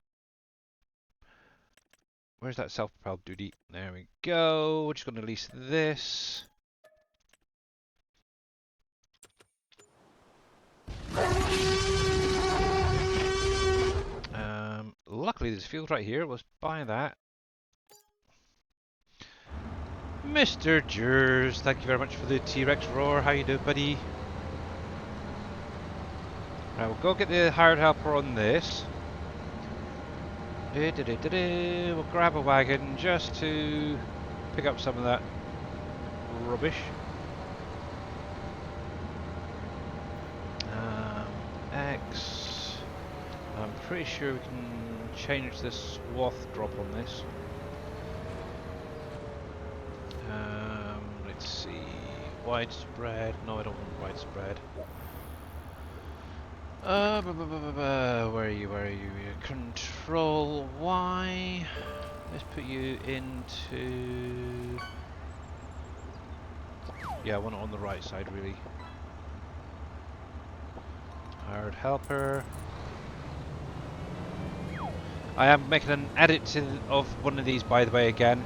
Where's that self-propelled duty? There we go. We're just going to lease this. Luckily there's field right here. Let's buy that. Mr. Jers, thank you very much for the T-Rex roar. How you doing, buddy? Right, we'll go get the hired helper on this. We'll grab a wagon just to pick up some of that rubbish. X. I'm pretty sure we can change the swath drop on this. Let's see. Widespread. No, I don't want widespread. Where are you? Where are you? Control Y. Let's put you into. Yeah, I want it on the right side, really. Hired helper. I am making an edit of one of these, by the way, again.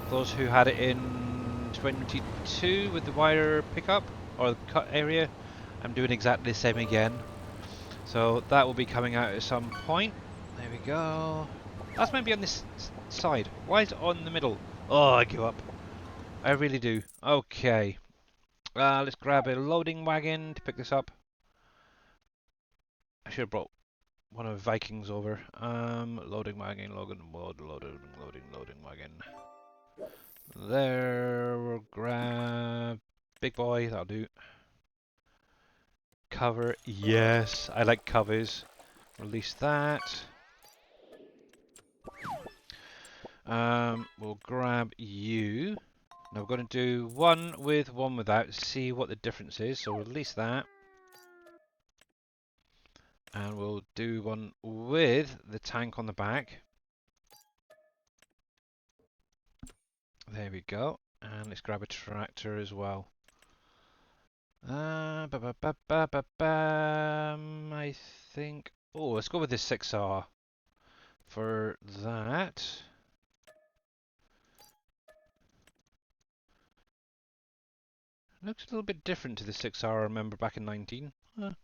Those who had it in 22 with the wire pickup, or the cut area, I'm doing exactly the same again. So that will be coming out at some point. There we go. That's maybe on this side. Why is it on the middle? Oh, I give up. I really do. Okay. Let's grab a loading wagon to pick this up. I should have brought one of Vikings over. Loading wagon, loading wagon. There, we'll grab big boy, that'll do. Cover, yes, I like covers. Release that. We'll grab you. Now we're going to do one with, one without, see what the difference is. So release that. And we'll do one with the tank on the back. There we go. And let's grab a tractor as well. I think... Oh, let's go with the 6R for that. Looks a little bit different to the 6R I remember back in 19. We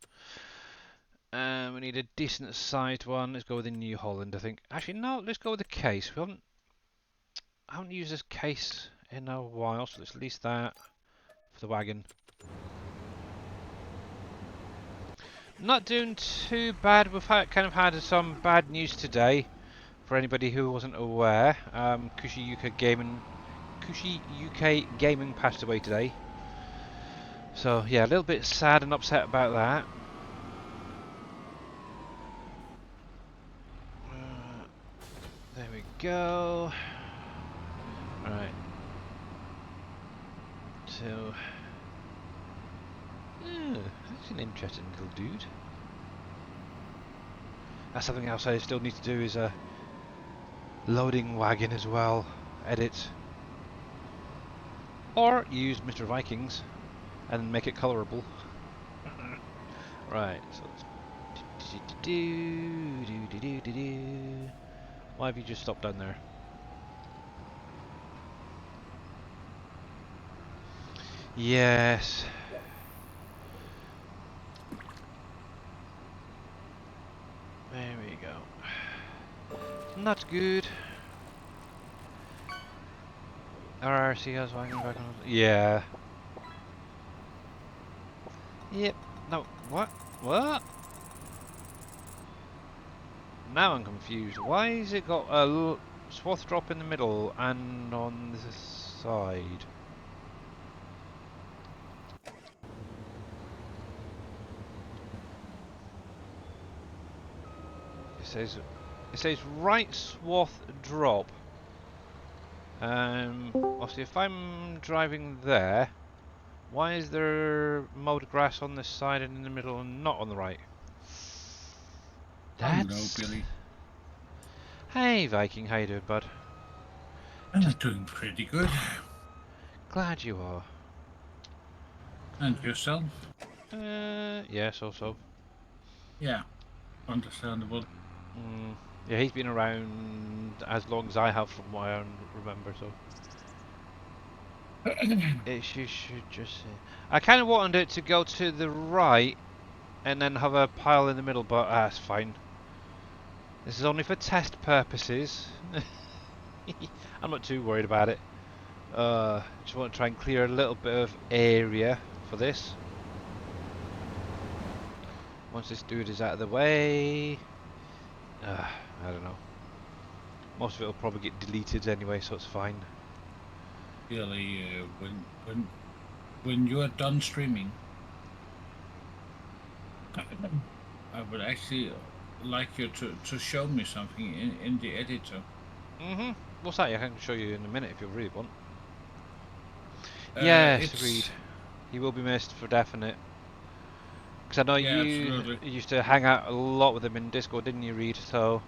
need a decent sized one. Let's go with the New Holland, I think. Actually, no, let's go with the case. I haven't used this case in a while, so let's lease that for the wagon. Not doing too bad. We've kind of had some bad news today for anybody who wasn't aware. Cushy UK Gaming passed away today. So yeah, a little bit sad and upset about that. There we go. Right. So, that's an interesting little dude. That's something else I still need to do is a loading wagon as well. Edit. Or use Mr. Vikings and make it colorable. Right, so why have you just stopped down there? Yes. There we go. Not good. RRCS wagon back on. Yeah. Yep. No. What? What? Now I'm confused. Why has it got a swath drop in the middle and on the side? It says right swath drop. Obviously, if I'm driving there, why is there mowed grass on this side and in the middle and not on the right? Oh no, That's... Billy. Hey Viking, how you doing, bud? I'm Just doing pretty good. glad you are. And yourself? Yeah, so. Yeah, understandable. Yeah, he's been around as long as I have from what I remember, so... It should just say... I kind of wanted it to go to the right and then have a pile in the middle, but that's fine. This is only for test purposes. I'm not too worried about it. Just want to try and clear a little bit of area for this. Once this dude is out of the way... I don't know. Most of it will probably get deleted anyway, so it's fine. Billy, when you are done streaming, I would actually like you to show me something in the editor. What's that? I can show you in a minute if you really want. Uh, Yes, agreed. it's He will be missed for definite. Because I know yeah, you absolutely. used to hang out a lot with him in Discord, didn't you, Reed? So,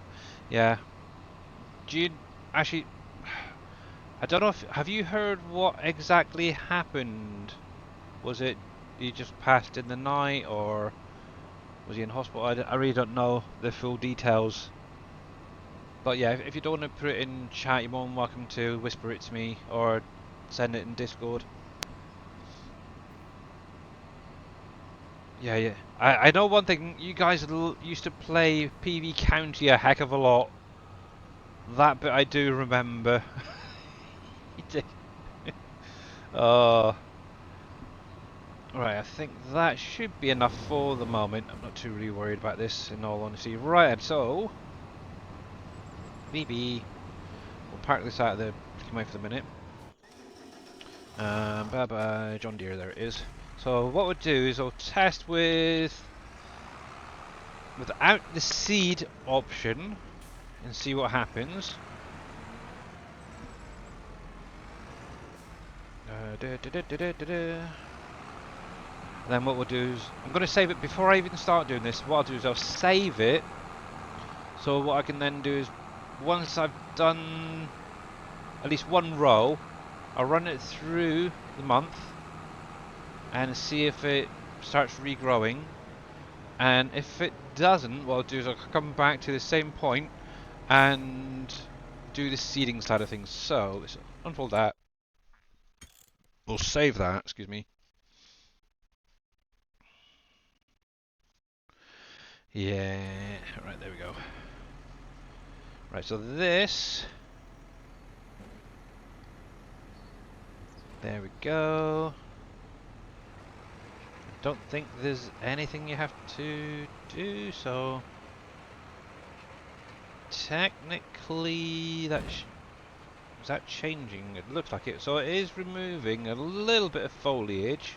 yeah. Do you actually? I don't know if have you heard what exactly happened? Was it he just passed in the night, or was he in hospital? I really don't know the full details. But yeah, if you don't want to put it in chat, you're more than welcome to whisper it to me or send it in Discord. Yeah, yeah. I know one thing. You guys used to play PV County a heck of a lot. That bit I do remember. You did. Uh, right, I think that should be enough for the moment. I'm not too really worried about this, in all honesty. Right, so... BB. We'll park this out of the way for the minute. Bye-bye, John Deere, there it is. So what we'll do is I'll test without the seed option and see what happens. And then what we'll do is, I'm going to save it before I even start doing this. What I'll do is I'll save it. So what I can then do is, once I've done at least one row, I'll run it through the month and see if it starts regrowing. And if it doesn't, what I'll do is I'll come back to the same point and do the seeding side of things. So let's unfold that. We'll save that, excuse me. Yeah, right, there we go. Right, so this... There we go. Don't think there's anything you have to do, so... Technically, is that changing? It looks like it. So it is removing a little bit of foliage.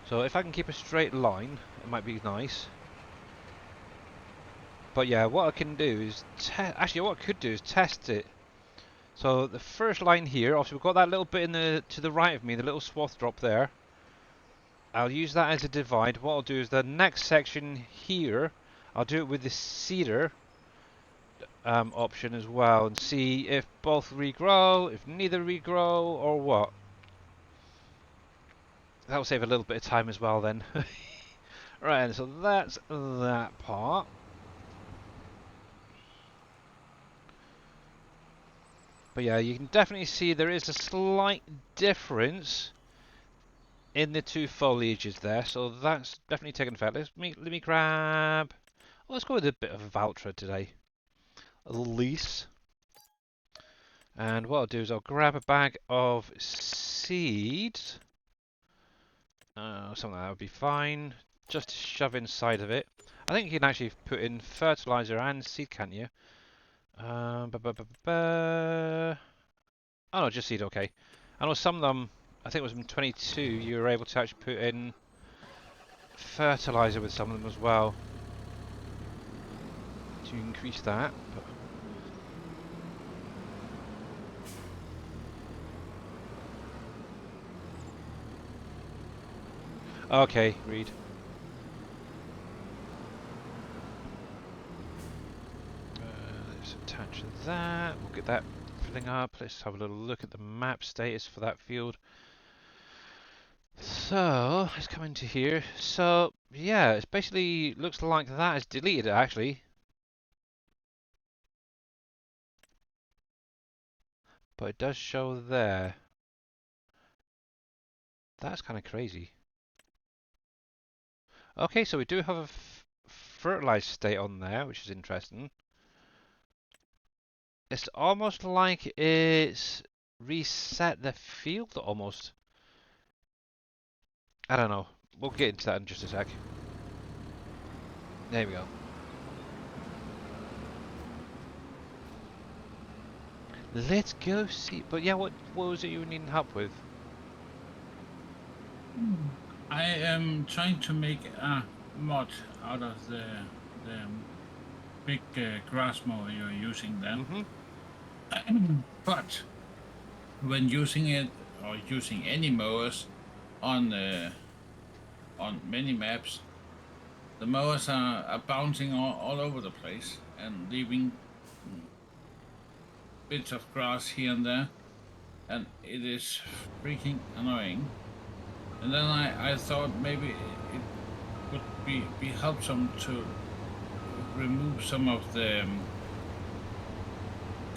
So if I can keep a straight line, it might be nice. But yeah, what I can do is... Actually, what I could do is test it. So the first line here, obviously we've got that little bit to the right of me, the little swath drop there. I'll use that as a divide. What I'll do is the next section here, I'll do it with the cedar option as well and see if both regrow, if neither regrow, or what. That'll save a little bit of time as well then. Right, so that's that part. But yeah, you can definitely see there is a slight difference in the two foliages there, so that's definitely taken effect. Let me grab... Let's go with a bit of Valtra today. A lease. And what I'll do is I'll grab a bag of seeds. Something that would be fine. Just to shove inside of it. I think you can actually put in fertilizer and seed, can't you? Oh no, just seed, okay. I know some of them, I think it was in 22, you were able to actually put in fertilizer with some of them as well. To increase that. Okay, read. Let's attach that. We'll get that filling up. Let's have a little look at the map status for that field. So, let's come into here. So, yeah, it basically looks like that is deleted actually. But it does show there. That's kind of crazy. Okay, so we do have a fertilized state on there, which is interesting. It's almost like it's reset the field almost. I don't know. We'll get into that in just a sec. There we go. Let's go see. But yeah, what was it you were needing help with? I am trying to make a mod out of the big grass mower you're using then. But when using it or using any mowers on many maps, the mowers are bouncing all over the place and leaving bits of grass here and there, and it is freaking annoying. And then I thought maybe it would be helpful to remove some of the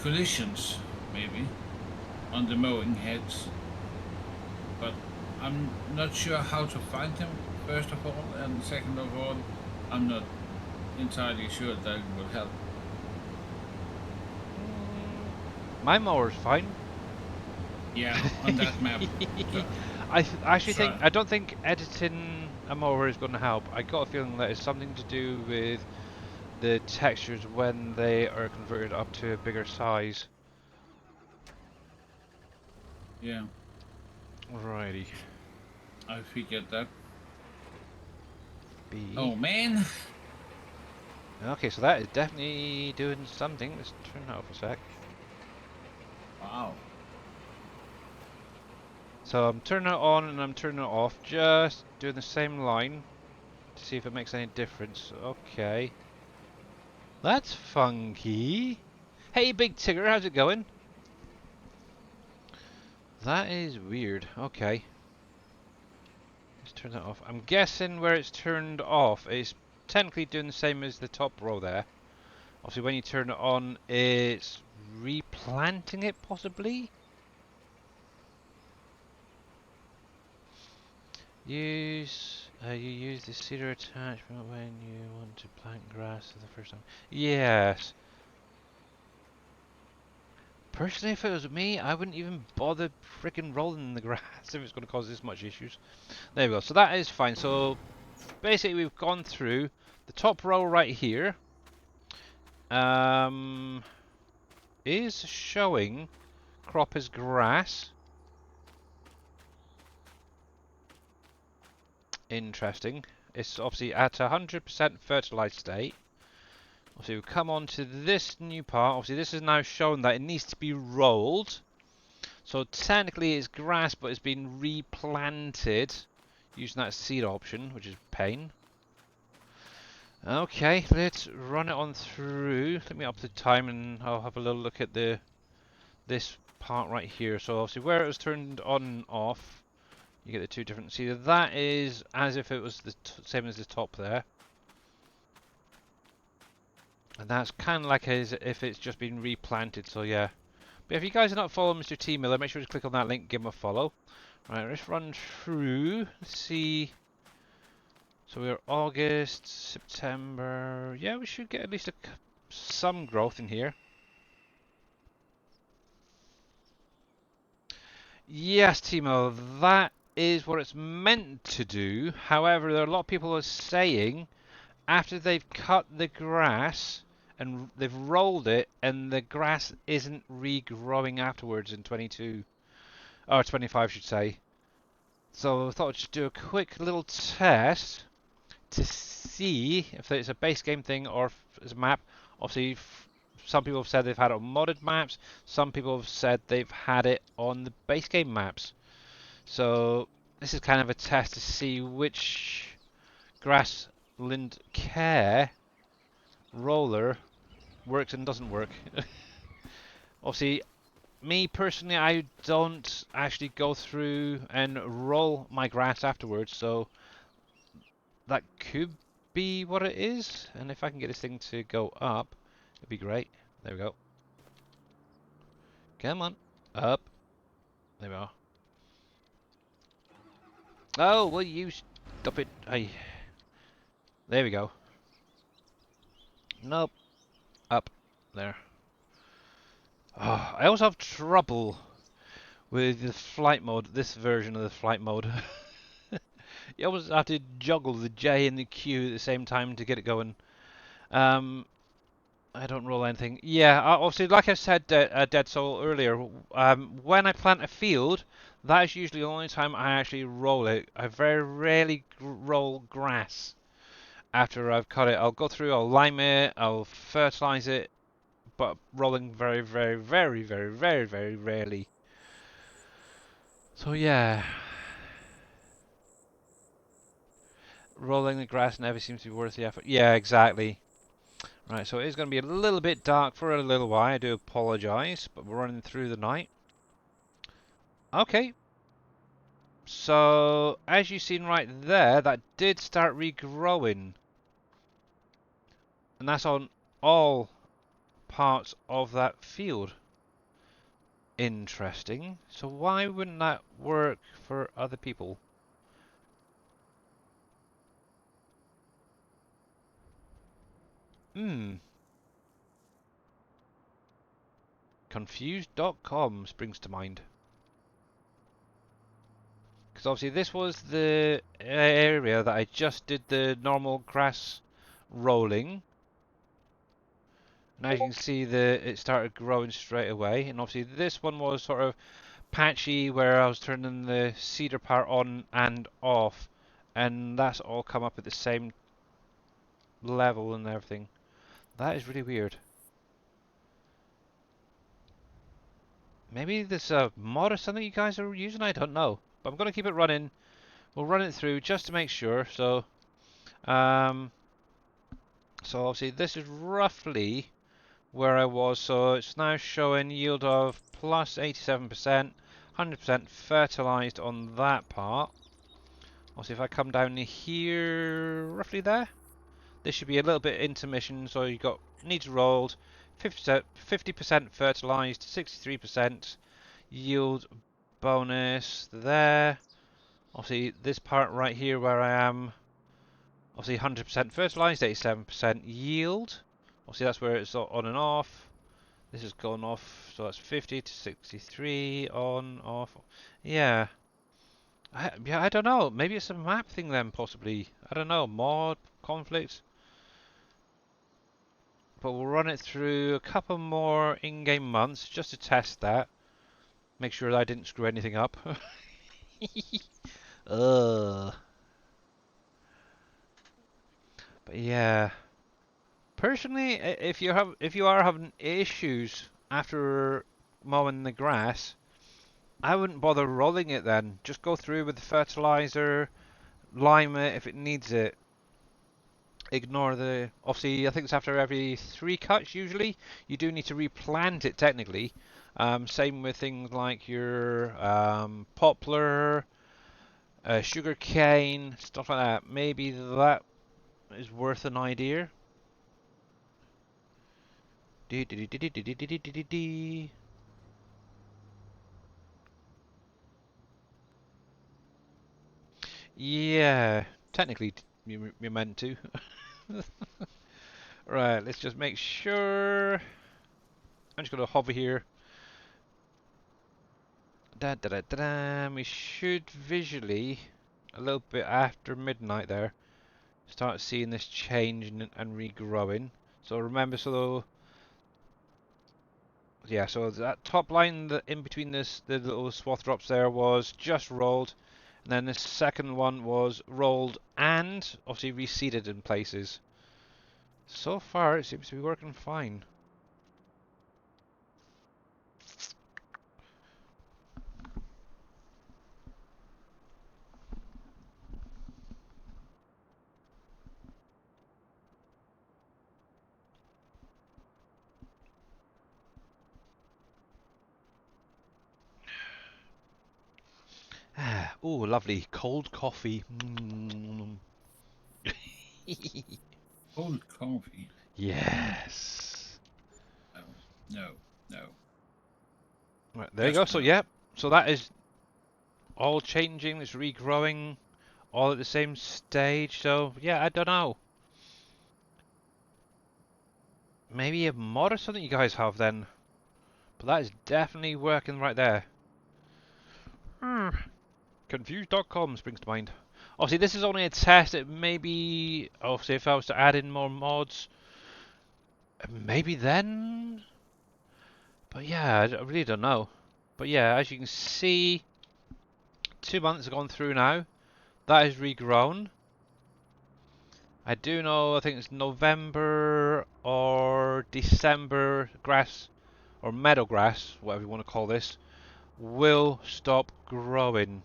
collisions maybe on the mowing heads, but I'm not sure how to find them first of all, and second of all I'm not entirely sure that it will help. My mower's fine. Yeah, on that map. So, I actually think I don't think editing a mower is going to help. I got a feeling that it's something to do with the textures when they are converted up to a bigger size. Yeah. Alrighty. I figured that. B. Oh man. Okay, so that is definitely doing something. Let's turn that off a sec. Wow. So I'm turning it on and I'm turning it off, just doing the same line to see if it makes any difference. Okay. That's funky. Hey, Big Tigger, how's it going? That is weird. Okay. Let's turn that off. I'm guessing where it's turned off is technically doing the same as the top row there. Obviously, when you turn it on, it's replanting it, possibly? You use the cedar attachment when you want to plant grass for the first time. Yes. Personally, if it was me, I wouldn't even bother freaking rolling in the grass if it's going to cause this much issues. There we go. So that is fine. So basically, we've gone through the top row right here. Is showing crop as grass. Interesting. It's obviously at 100% fertilized state. Obviously, we come on to this new part. Obviously, this is now showing that it needs to be rolled. So technically, it's grass, but it's been replanted using that seed option, which is pain. Okay, let's run it on through. Let me up the time, and I'll have a little look at this part right here. So obviously, where it was turned on and off, you get the two different. See, that is as if it was the same as the top there. And that's kind of like as if it's just been replanted, so yeah. But if you guys are not following Mr. T Miller, make sure to click on that link, give him a follow. Right, let's run through. Let's see. So we're August, September. Yeah, we should get at least some growth in here. Yes, Timo, that is what it's meant to do. However, there are a lot of people who are saying after they've cut the grass and they've rolled it and the grass isn't regrowing afterwards in 22 or 25 I should say. So I thought I'd just do a quick little test to see if it's a base game thing or if it's a map. Obviously, some people have said they've had it on modded maps. Some people have said they've had it on the base game maps. So this is kind of a test to see which grassland care roller works and doesn't work. Obviously, me personally, I don't actually go through and roll my grass afterwards, so that could be what it is. And if I can get this thing to go up, it'd be great. There we go. Come on. Up. There we are. Oh, will you stop it? There we go. Nope. Up. There. Oh, I also have trouble with the flight mode, this version of the flight mode. You always have to juggle the J and the Q at the same time to get it going. Um, I don't roll anything. Yeah, obviously, like I said, Dead Soul earlier, when I plant a field, that is usually the only time I actually roll it. I very rarely roll grass after I've cut it. I'll go through, I'll lime it, I'll fertilize it, but rolling very, very, very, very, very, very rarely. So yeah, rolling the grass never seems to be worth the effort. Yeah, exactly. Right, so it is going to be a little bit dark for a little while. I do apologise, but we're running through the night. Okay, so as you've seen right there, that did start regrowing. And that's on all parts of that field. Interesting. So why wouldn't that work for other people? Hmm. Confused.com springs to mind. Because obviously this was the area that I just did the normal grass rolling. And as you can see, it started growing straight away. And obviously this one was sort of patchy where I was turning the cedar part on and off. And that's all come up at the same level and everything. That is really weird. Maybe there's a mod or something you guys are using? I don't know. But I'm going to keep it running. We'll run it through just to make sure. Um, so obviously this is roughly where I was. So it's now showing yield of plus 87%, 100% fertilized on that part. Obviously if I come down here, roughly there, this should be a little bit intermission. So you've got needs rolled, 50% fertilized, 63% yield bonus there. Obviously this part right here where I am, obviously 100% fertilized, 87% yield. Obviously that's where it's on and off. This has gone off, so that's 50 to 63 on, off. Yeah. I don't know. Maybe it's a map thing then, possibly. I don't know. Mod, conflict. But we'll run it through a couple more in-game months just to test that. Make sure that I didn't screw anything up. Ugh. But yeah. Personally, if you are having issues after mowing the grass, I wouldn't bother rolling it then. Just go through with the fertilizer, lime it if it needs it. Ignore the... Obviously, I think it's after every 3 cuts usually. You do need to replant it technically. Same with things like your poplar, sugar cane, stuff like that. Maybe that is worth an idea. Yeah, technically you're meant to. Right, let's just make sure. I'm just going to hover here. Da, da, da, da, da. We should visually, a little bit after midnight there, start seeing this change and regrowing. So remember, so yeah, so that top line in between the little swath drops there was just rolled, and then the second one was rolled and obviously reseeded in places. So far, it seems to be working fine. Oh, lovely cold coffee. Mm. Cold coffee. Yes. No, no, no. Right, there you go. Just So no. yeah, so that is all changing. It's regrowing, all at the same stage. So yeah, I don't know. Maybe a mod or something you guys have then. But that is definitely working right there. Confused.com springs to mind. Obviously, this is only a test. It may be, obviously, if I was to add in more mods, maybe then. But yeah, I really don't know. But yeah, as you can see, 2 months have gone through now. That is regrown. I do know, I think it's November or December grass, or meadow grass, whatever you want to call this, will stop growing.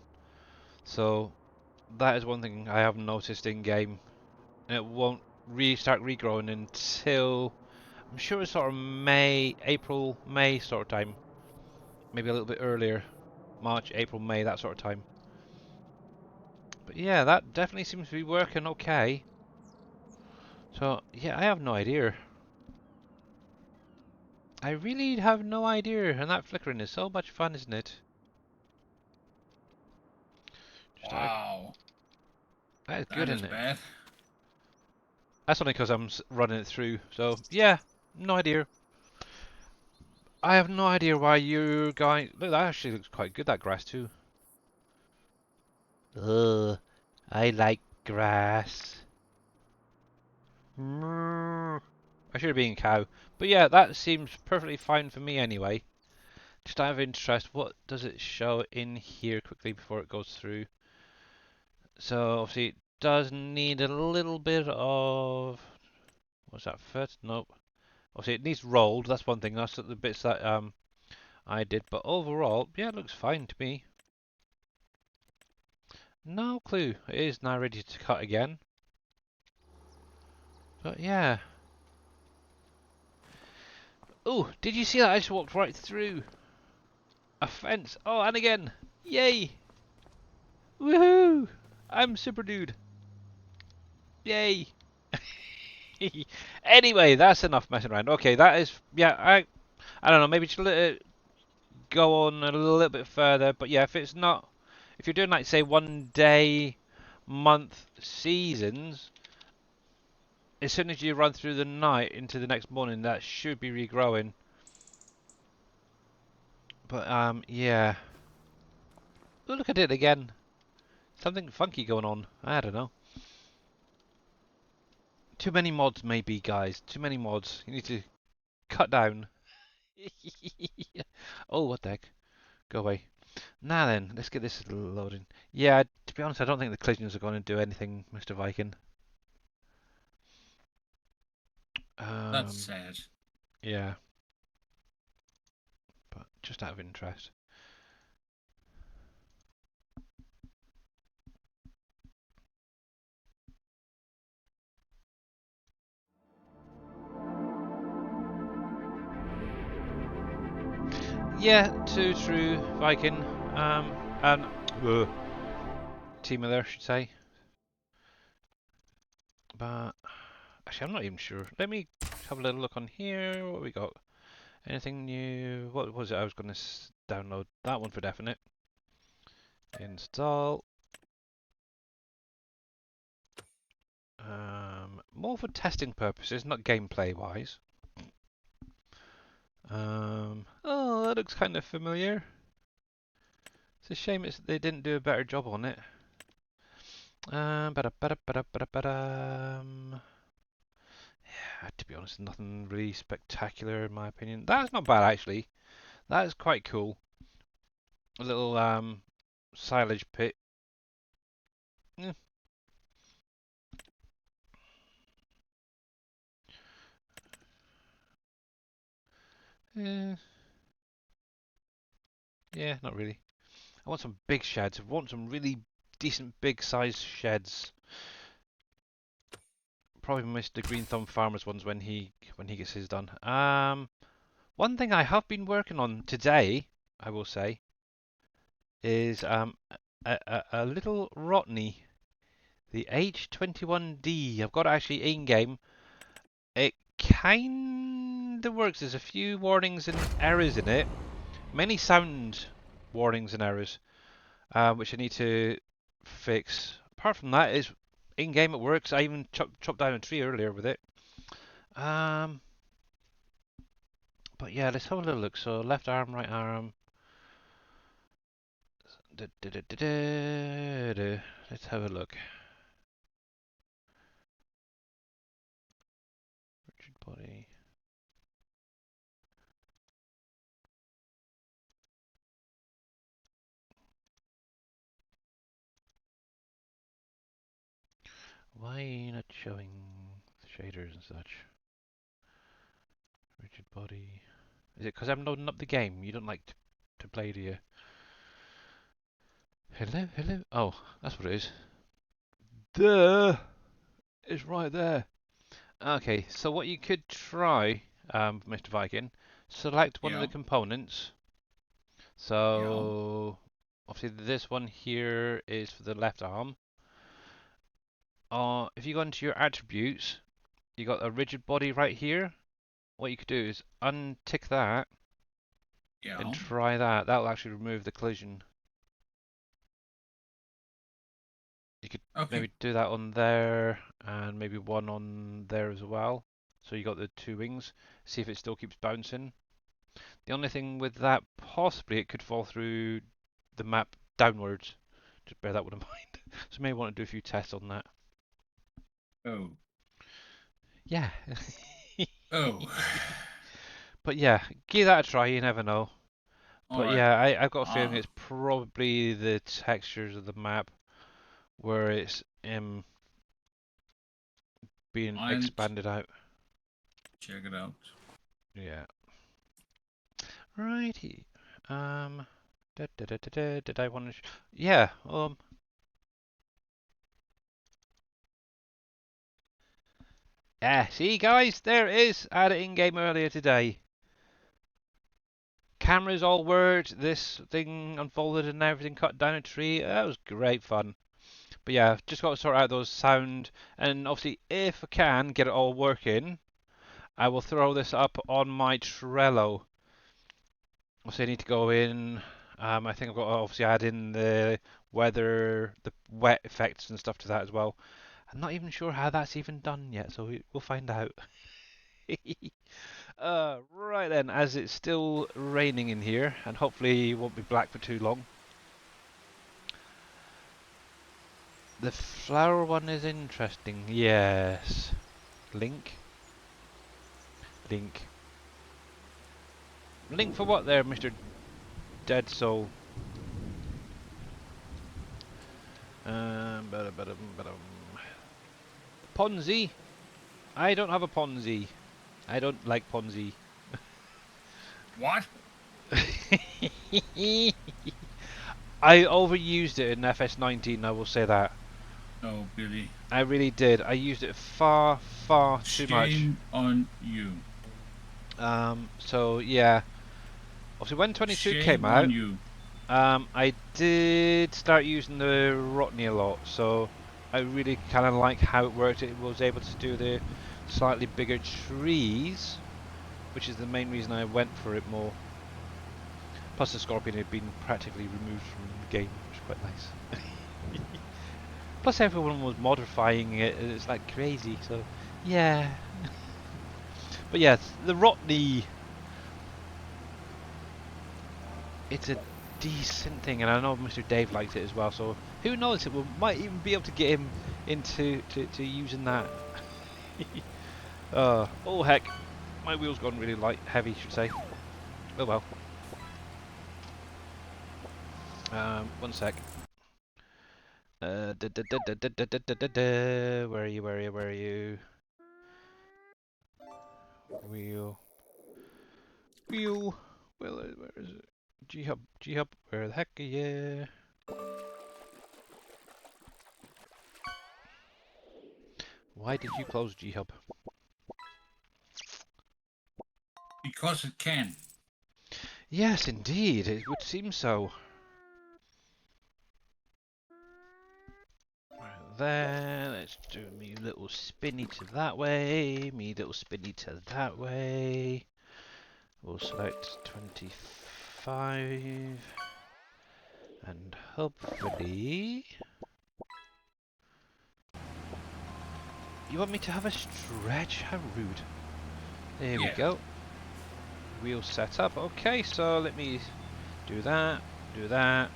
So that is one thing I have noticed in game. And it won't start regrowing until, I'm sure it's sort of May, April, May sort of time. Maybe a little bit earlier. March, April, May, that sort of time. But yeah, that definitely seems to be working okay. So yeah, I have no idea. I really have no idea, and that flickering is so much fun, isn't it? Just Wow, that is good, that is isn't it? bad. That's only because I'm running it through. So yeah, no idea. I have no idea why you're going. Look, that actually looks quite good. That grass too. Ugh, I like grass. I should have been a cow. But yeah, that seems perfectly fine for me anyway. Just out of interest, what does it show in here quickly before it goes through? So obviously it does need a little bit of, what's that, foot? Nope. Obviously it needs rolled, that's one thing, that's the bits that I did, but overall, yeah, it looks fine to me. No clue. It is now ready to cut again. But yeah. Oh, did you see that? I just walked right through a fence. Oh, and again. Yay. Woohoo. I'm super dude. Yay. Anyway, that's enough messing around. Okay, that is, yeah, I don't know, maybe just let it go on a little bit further. But yeah, if it's not, if you're doing like say 1 day, month seasons, as soon as you run through the night into the next morning, that should be regrowing. But yeah. Oh, look at it again. Something funky going on. I don't know. Too many mods, maybe, guys. Too many mods. You need to cut down. Oh, what the heck? Go away. Now then, let's get this loading. Yeah, to be honest, I don't think the collisions are going to do anything, Mr. Viking. That's sad. Yeah, but just out of interest. Yeah, too true, Viking. And Team Miller, I should say. But actually, I'm not even sure. Let me have a little look on here. What we got? Anything new? What was it? I was going to download that one for definite. Install. More for testing purposes, not gameplay wise. Oh, that looks kind of familiar. It's a shame they didn't do a better job on it. To be honest, nothing really spectacular in my opinion. That's not bad actually. That is quite cool. A little silage pit. Yeah. Yeah, not really. I want some big sheds. I want some really decent big size sheds. Probably missed the Green Thumb Farmers ones when he gets his done. One thing I have been working on today, I will say, is a little Rotney, the H21D. I've got it actually in game. It kind of works. There's a few warnings and errors in it, many sound warnings and errors, which I need to fix. Apart from that, is in game it works. I even chopped down a tree earlier with it. But yeah, let's have a little look. So left arm, right arm. Let's have a look. Rigid body. Why not showing shaders and such? Rigid body. Is it because I'm loading up the game? You don't like to play, do you? Hello, hello. Oh, that's what it is. Duh! It's right there. Okay, so what you could try, Mr. Viking, select one of the Yeah. components. Yeah. So, obviously this one here is for the left arm. If you go into your attributes, you got a rigid body right here. What you could do is untick that and Yeah. try that. That'll actually remove the collision. You could Okay. maybe do that on there and maybe one on there as well. So you got the two wings. See if it still keeps bouncing. The only thing with that, possibly it could fall through the map downwards. Just bear that one in mind. So maybe want to do a few tests on that. Oh. Yeah. Oh. But yeah, give that a try, you never know. All But right. yeah, I've got a feeling Uh, it's probably the textures of the map where it's being I'll expanded out. check it out. Yeah. Righty. Um, did I want to? Yeah. Yeah. See, guys, there it is. I had it in game earlier today. Cameras all worked. This thing unfolded and everything. Cut down a tree. That was great fun. But yeah, just got to sort out those sound and obviously, if I can get it all working, I will throw this up on my Trello. So I need to go in. I think I've got to obviously add in the weather, the wet effects and stuff to that as well. I'm not even sure how that's even done yet, so we'll find out. Right then, as it's still raining in here, and hopefully it won't be black for too long. The flower one is interesting, yes. Link? Link. Link for what there, Mr. Dead Soul? Ponzi? I don't have a Ponzi. I don't like Ponzi. What? I overused it in FS19, I will say that. Oh, Billy. I really did. I used it far, far too much. Shame on you. So yeah. Obviously when 22 came Shame on out, you. I did start using the Rotney a lot, so I really kind of like how it worked. It was able to do the slightly bigger trees, which is the main reason I went for it more. Plus the Scorpion had been practically removed from the game, which is quite nice. Plus everyone was modifying it, and it's like crazy, so yeah. But yes, the Rotney, it's a decent thing, and I know Mr. Dave likes it as well. So who knows? We might even be able to get him into to using that. Oh heck, my wheel's gone really light, heavy, should say. Oh well. One sec. Where are you? Where are you? Where are you? Wheel. Wheel. Well, where is it? G hub. G hub. Where the heck are you? Why did you close G hub? Because it can. Yes, indeed. It would seem so. Right there. Let's do me little spinny to that way. Me little spinny to that way. We'll select 25. And hopefully... You want me to have a stretch? How rude. There we go. Wheel set up. Okay, so let me do that. Do that.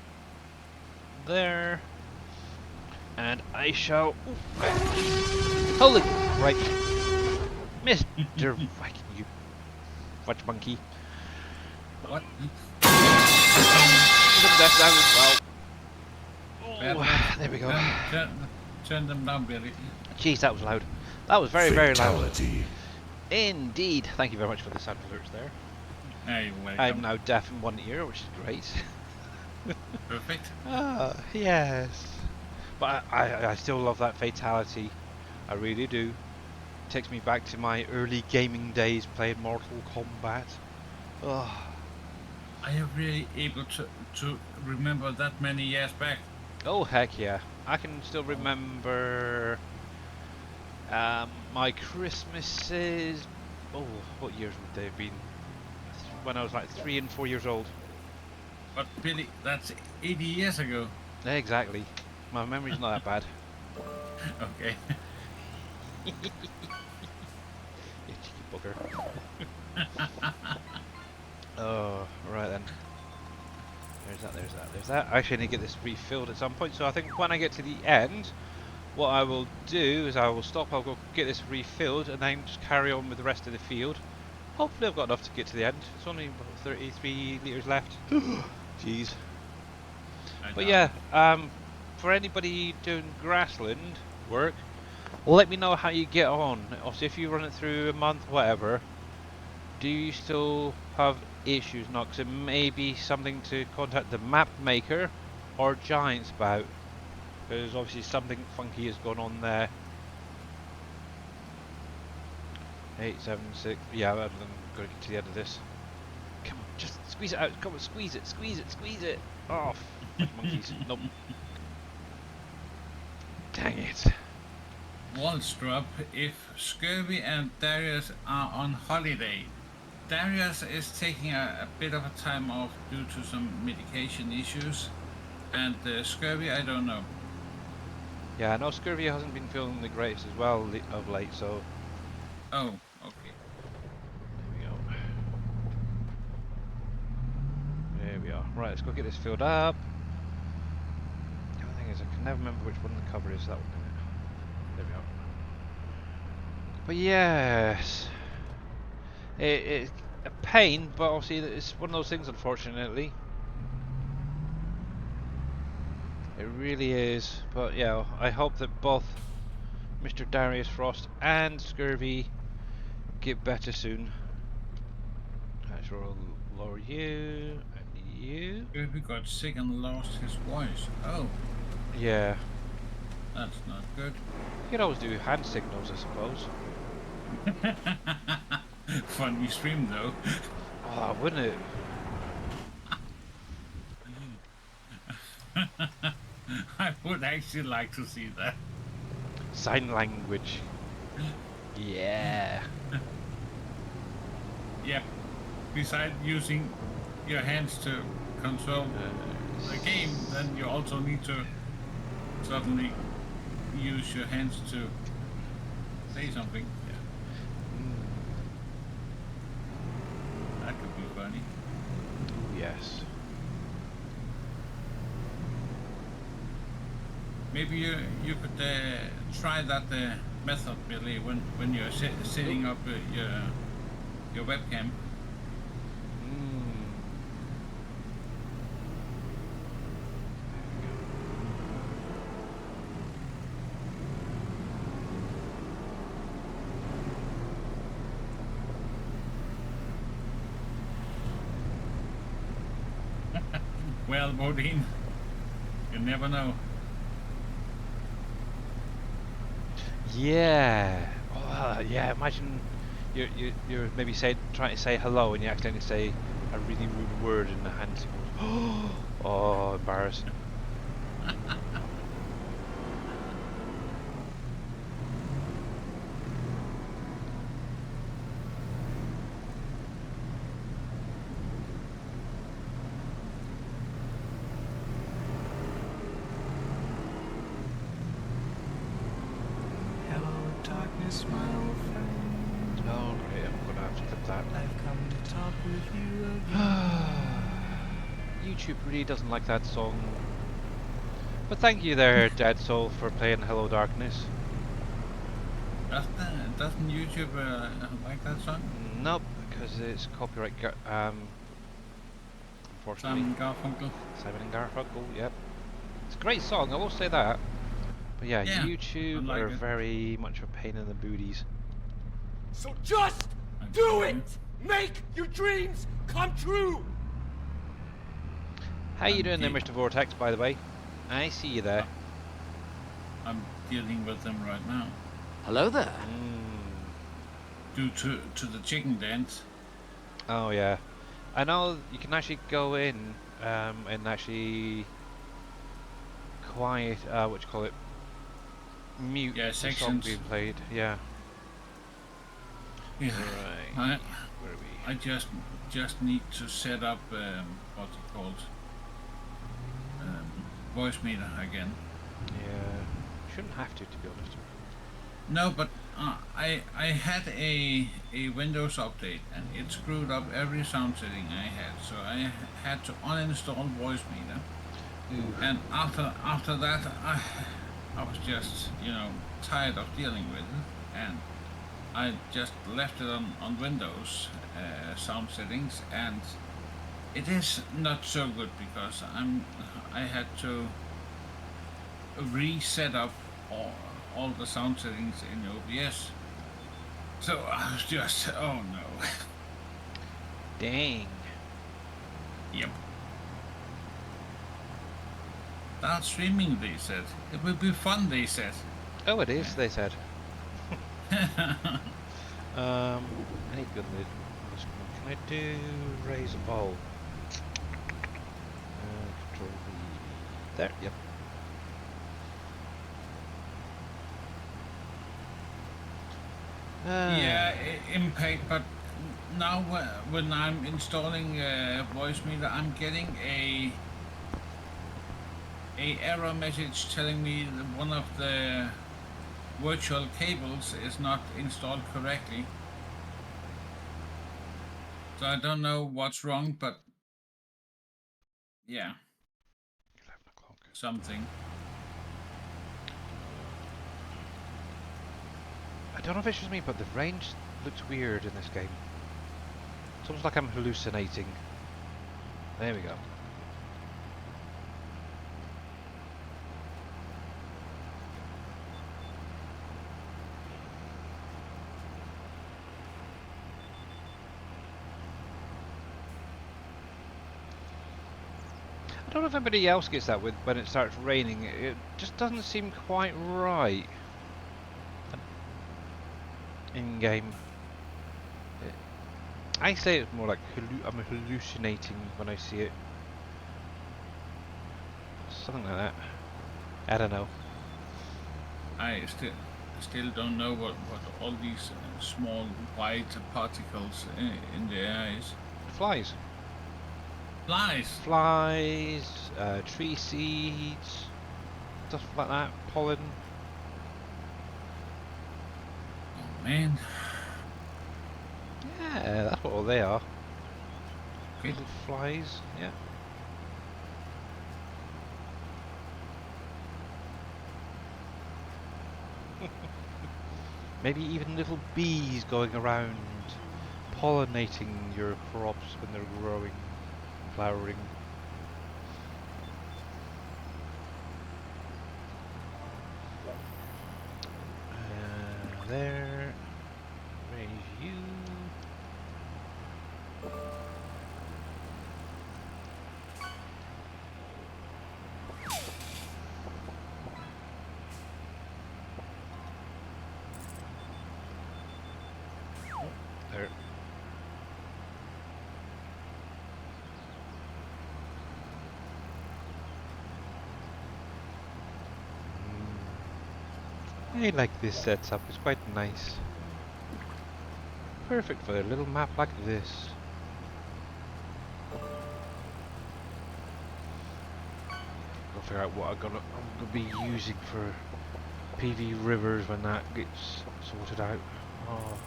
There. And I shall... Holy right. Mr. Fucking you fudge monkey. What? That down as well. Oh, there we go. Turn them down, Billy. Jeez, that was loud. That was very, very loud. Indeed. Thank you very much for the sound alerts there. Hey, welcome. I'm now deaf in one ear, which is great. Perfect. Ah, yes. But I still love that fatality. I really do. Takes me back to my early gaming days playing Mortal Kombat. Oh. Are you really able to remember that many years back? Oh heck yeah. I can still remember my Christmases. Oh, what years would they have been? When I was like 3 and 4 years old. But Billy, that's 80 years ago. Exactly. My memory's not that bad. Okay. You cheeky bugger. Oh, right then. There's that, there's that, there's that. I actually need to get this refilled at some point, so I think when I get to the end, what I will do is I will stop, I'll go get this refilled, and then just carry on with the rest of the field. Hopefully I've got enough to get to the end. It's only about 33 litres left. Jeez. But yeah, for anybody doing grassland work, let me know how you get on. Also, if you run it through a month, whatever, do you still have issues? Not, because it may be something to contact the map maker or Giants about, because obviously something funky has gone on there. 876. Yeah, I'm going to get to the end of this. Come on, just squeeze it out. Come on, squeeze it, squeeze it, squeeze it. Oh, monkeys. Nope. Dang it. Wallstrop, if Scurvy and Darius are on holiday. Darius is taking a bit of a time off due to some medication issues, and Scurvy, I don't know. Yeah, I know Scurvy hasn't been feeling the greatest as well of late, so... Oh, okay. There we go. There we are. Right, let's go get this filled up. The other thing is, I can never remember which one the cover is. That one, isn't it? There we are. But yes... It's a pain, but obviously it's one of those things, unfortunately. It really is. But yeah, I hope that both Mr. Darius Frost and Scurvy get better soon. Let's roll lower you and you. Scurvy got sick and lost his voice. Oh, Yeah. that's not good. You could always do hand signals, I suppose. Funny stream though. Oh, wouldn't it? I would actually like to see that. Sign language. Yeah. Yep. Besides using your hands to control the game, then you also need to suddenly use your hands to say something. Yeah. That could be funny. Yes. Maybe you could try that method, Billy, when you're setting up your webcam. Mm. Well, Bodine, you never know. Yeah. Oh, yeah. Imagine you're maybe trying to say hello and you accidentally say a really rude word in the hand signals. Oh, embarrassing. Hello, darkness, my old friend. Oh, great. I'm gonna have to clip that. I've come to talk with you again. YouTube really doesn't like that song. But thank you there, Dead Soul, for playing Hello Darkness. Doesn't YouTube like that song? Nope, because it's copyright. Unfortunately, Simon Garfunkel. Simon and Garfunkel. Yep, it's a great song. I will say that. But yeah, Yeah, I YouTube like are it. very much a pain in the booties. So just do it! Make your dreams come true! How you I'm doing there, Mr. Vortex, by the way? I see you there. I'm dealing with them right now. Hello there. Due to the chicken dance. Oh yeah, I know you can actually go in and actually quiet, what you call it, mute Yeah, the song sections. being played. Yeah. Yeah. Right. Where are we? I just need to set up what's it called? Voice meter again. Yeah. Shouldn't have to be honest. No, but I had a Windows update and it screwed up every sound setting I had, so I had to uninstall voice meter. Ooh. And after that, I was just tired of dealing with it, and I just left it on Windows sound settings, and it is not so good because I had to reset up all the sound settings in OBS. So I was just, oh no. Dang. Yep. Start streaming, they said. It would be fun, they said. Oh, it is. They said. Any good loot? Can I do raise? Oh. Control V. There. Yep. Yeah, impact, but now when I'm installing voice meter, I'm getting a error message telling me that one of the virtual cables is not installed correctly. So I don't know what's wrong, but yeah, 11 o'clock. something. I don't know if it's just me, but the range looks weird in this game. It's almost like I'm hallucinating. There we go. I don't know if anybody else gets that with when it starts raining. It just doesn't seem quite right in game. I say it's more like I'm hallucinating when I see it. Something like that. I don't know. I still don't know what all these small white particles in the air is. Flies. Flies. Flies, tree seeds, stuff like that, pollen. Oh man. Yeah, that's what all they are. Okay. Little flies, yeah. Maybe even little bees going around pollinating your crops when they're growing, flowering. There. Raise you. There. I like this setup, it's quite nice. Perfect for a little map like this. Gotta figure out what I'm gonna be using for PV rivers when that gets sorted out. Oh.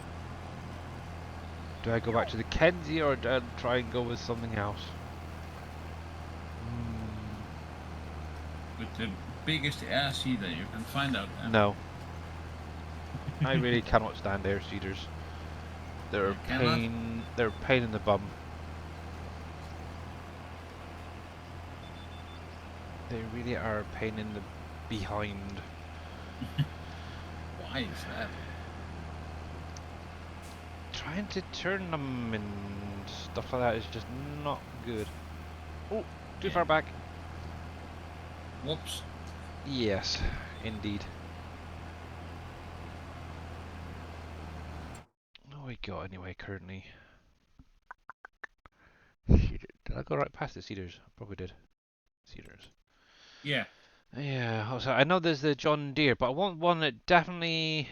Do I go back to the Kenzie or do I try and go with something else? With the biggest air seeder you can find out there. No. I really cannot stand air seeders. They're a pain. They're a pain in the bum. They really are a pain in the behind. Why is that? Trying to turn them and stuff like that is just not good. Oh, too far back. Whoops. Yes, indeed. What do we got anyway currently? Did I go right past the cedars? I probably did. Cedars. Yeah. Yeah, also, I know there's the John Deere, but I want one that definitely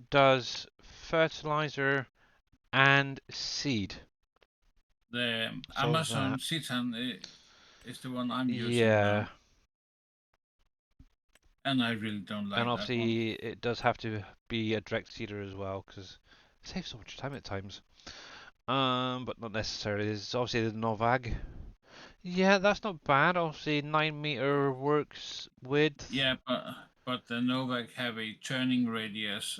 does fertilizer and seed. The So Amazon that. Citan is the one I'm using Yeah. now. And I really don't like And that one. obviously it does have to be a direct seeder as well, because it saves so much time at times. But not necessarily. There's obviously the Novag. Yeah, that's not bad. Obviously 9 meter works width. Yeah, but the Novak have a turning radius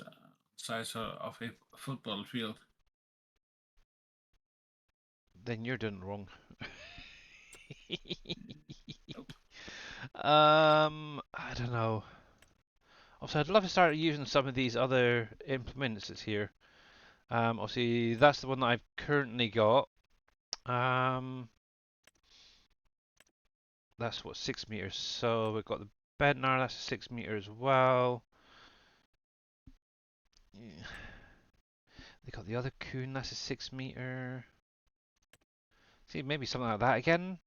size of a football field. Then you're doing it wrong. Nope. I don't know. Also, I'd love to start using some of these other implements that's here. Obviously, that's the one that I've currently got. That's what, 6 meters. So we've got the Bentnar, that's 6 meters as well. Yeah. They got the other Coon, that's a 6 meter. See, maybe something like that again.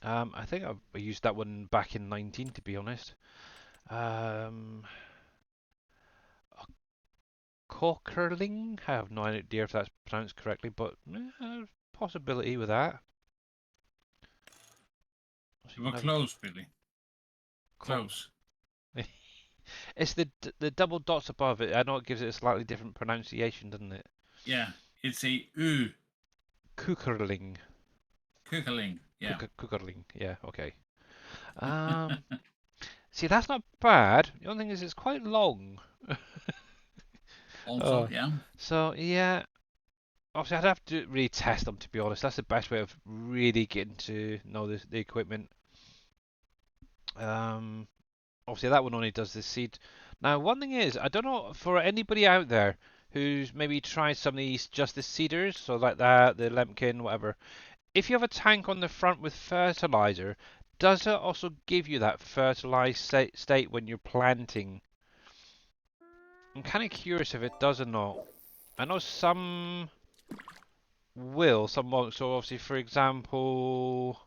I think I used that one back in 19, to be honest. Cockerling? I have no idea if that's pronounced correctly, but possibility with that. You were close, Billy. Close. It's the double dots above it. I know it gives it a slightly different pronunciation, doesn't it? Yeah, it's a U. Cookerling. Kukeling, yeah. Cookerling, yeah, okay. See, that's not bad. The only thing is it's quite long. Also, yeah. So, yeah. Obviously, I'd have to really test them, to be honest. That's the best way of really getting to know the equipment. Obviously, that one only does the seed. Now, one thing is, I don't know, for anybody out there who's maybe tried some of these just the seeders, so like that, the Lemkin, whatever. If you have a tank on the front with fertilizer, does it also give you that fertilized state when you're planting? I'm kind of curious if it does or not. I know some will, some won't. So obviously, for example,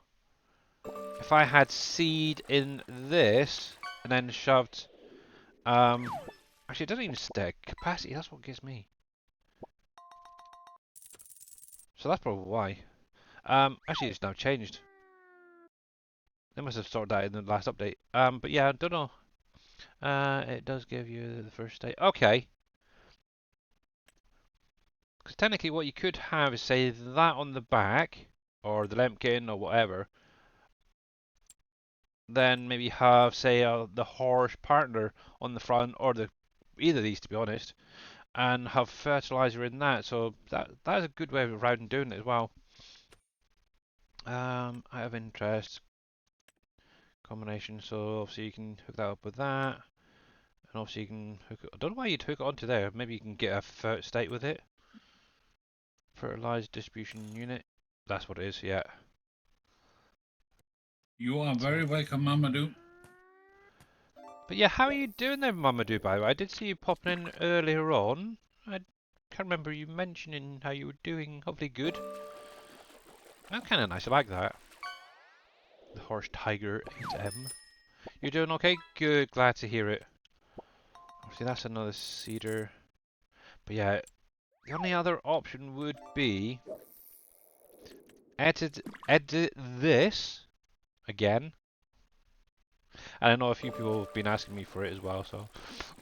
if I had seed in this and then shoved, actually it doesn't even stack capacity. That's what gives me. So that's probably why. Actually, it's now changed. They must have sorted that in the last update. But yeah, I don't know. It does give you the first state. Okay. Because technically what you could have is say that on the back, or the Lemkin, or whatever. then maybe have, say, the horse partner on the front, or either of these, to be honest, and have fertilizer in that. So that is a good way of around doing it as well. Out of interest combination. So obviously you can hook that up with that, and obviously you can hook it. I don't know why you'd hook it onto there. Maybe you can get a fert state with it. Fertilizer distribution unit. That's what it is. Yeah. You are very welcome, Mamadou. But yeah, how are you doing there, Mamadou? By the way, I did see you popping in earlier on. I can't remember you mentioning how you were doing. Hopefully good. That's kind of nice. I like that. The horse tiger 8M. You're doing okay? Good. Glad to hear it. Obviously, that's another cedar. But yeah, the only other option would be edit this again. And I know a few people have been asking me for it as well, so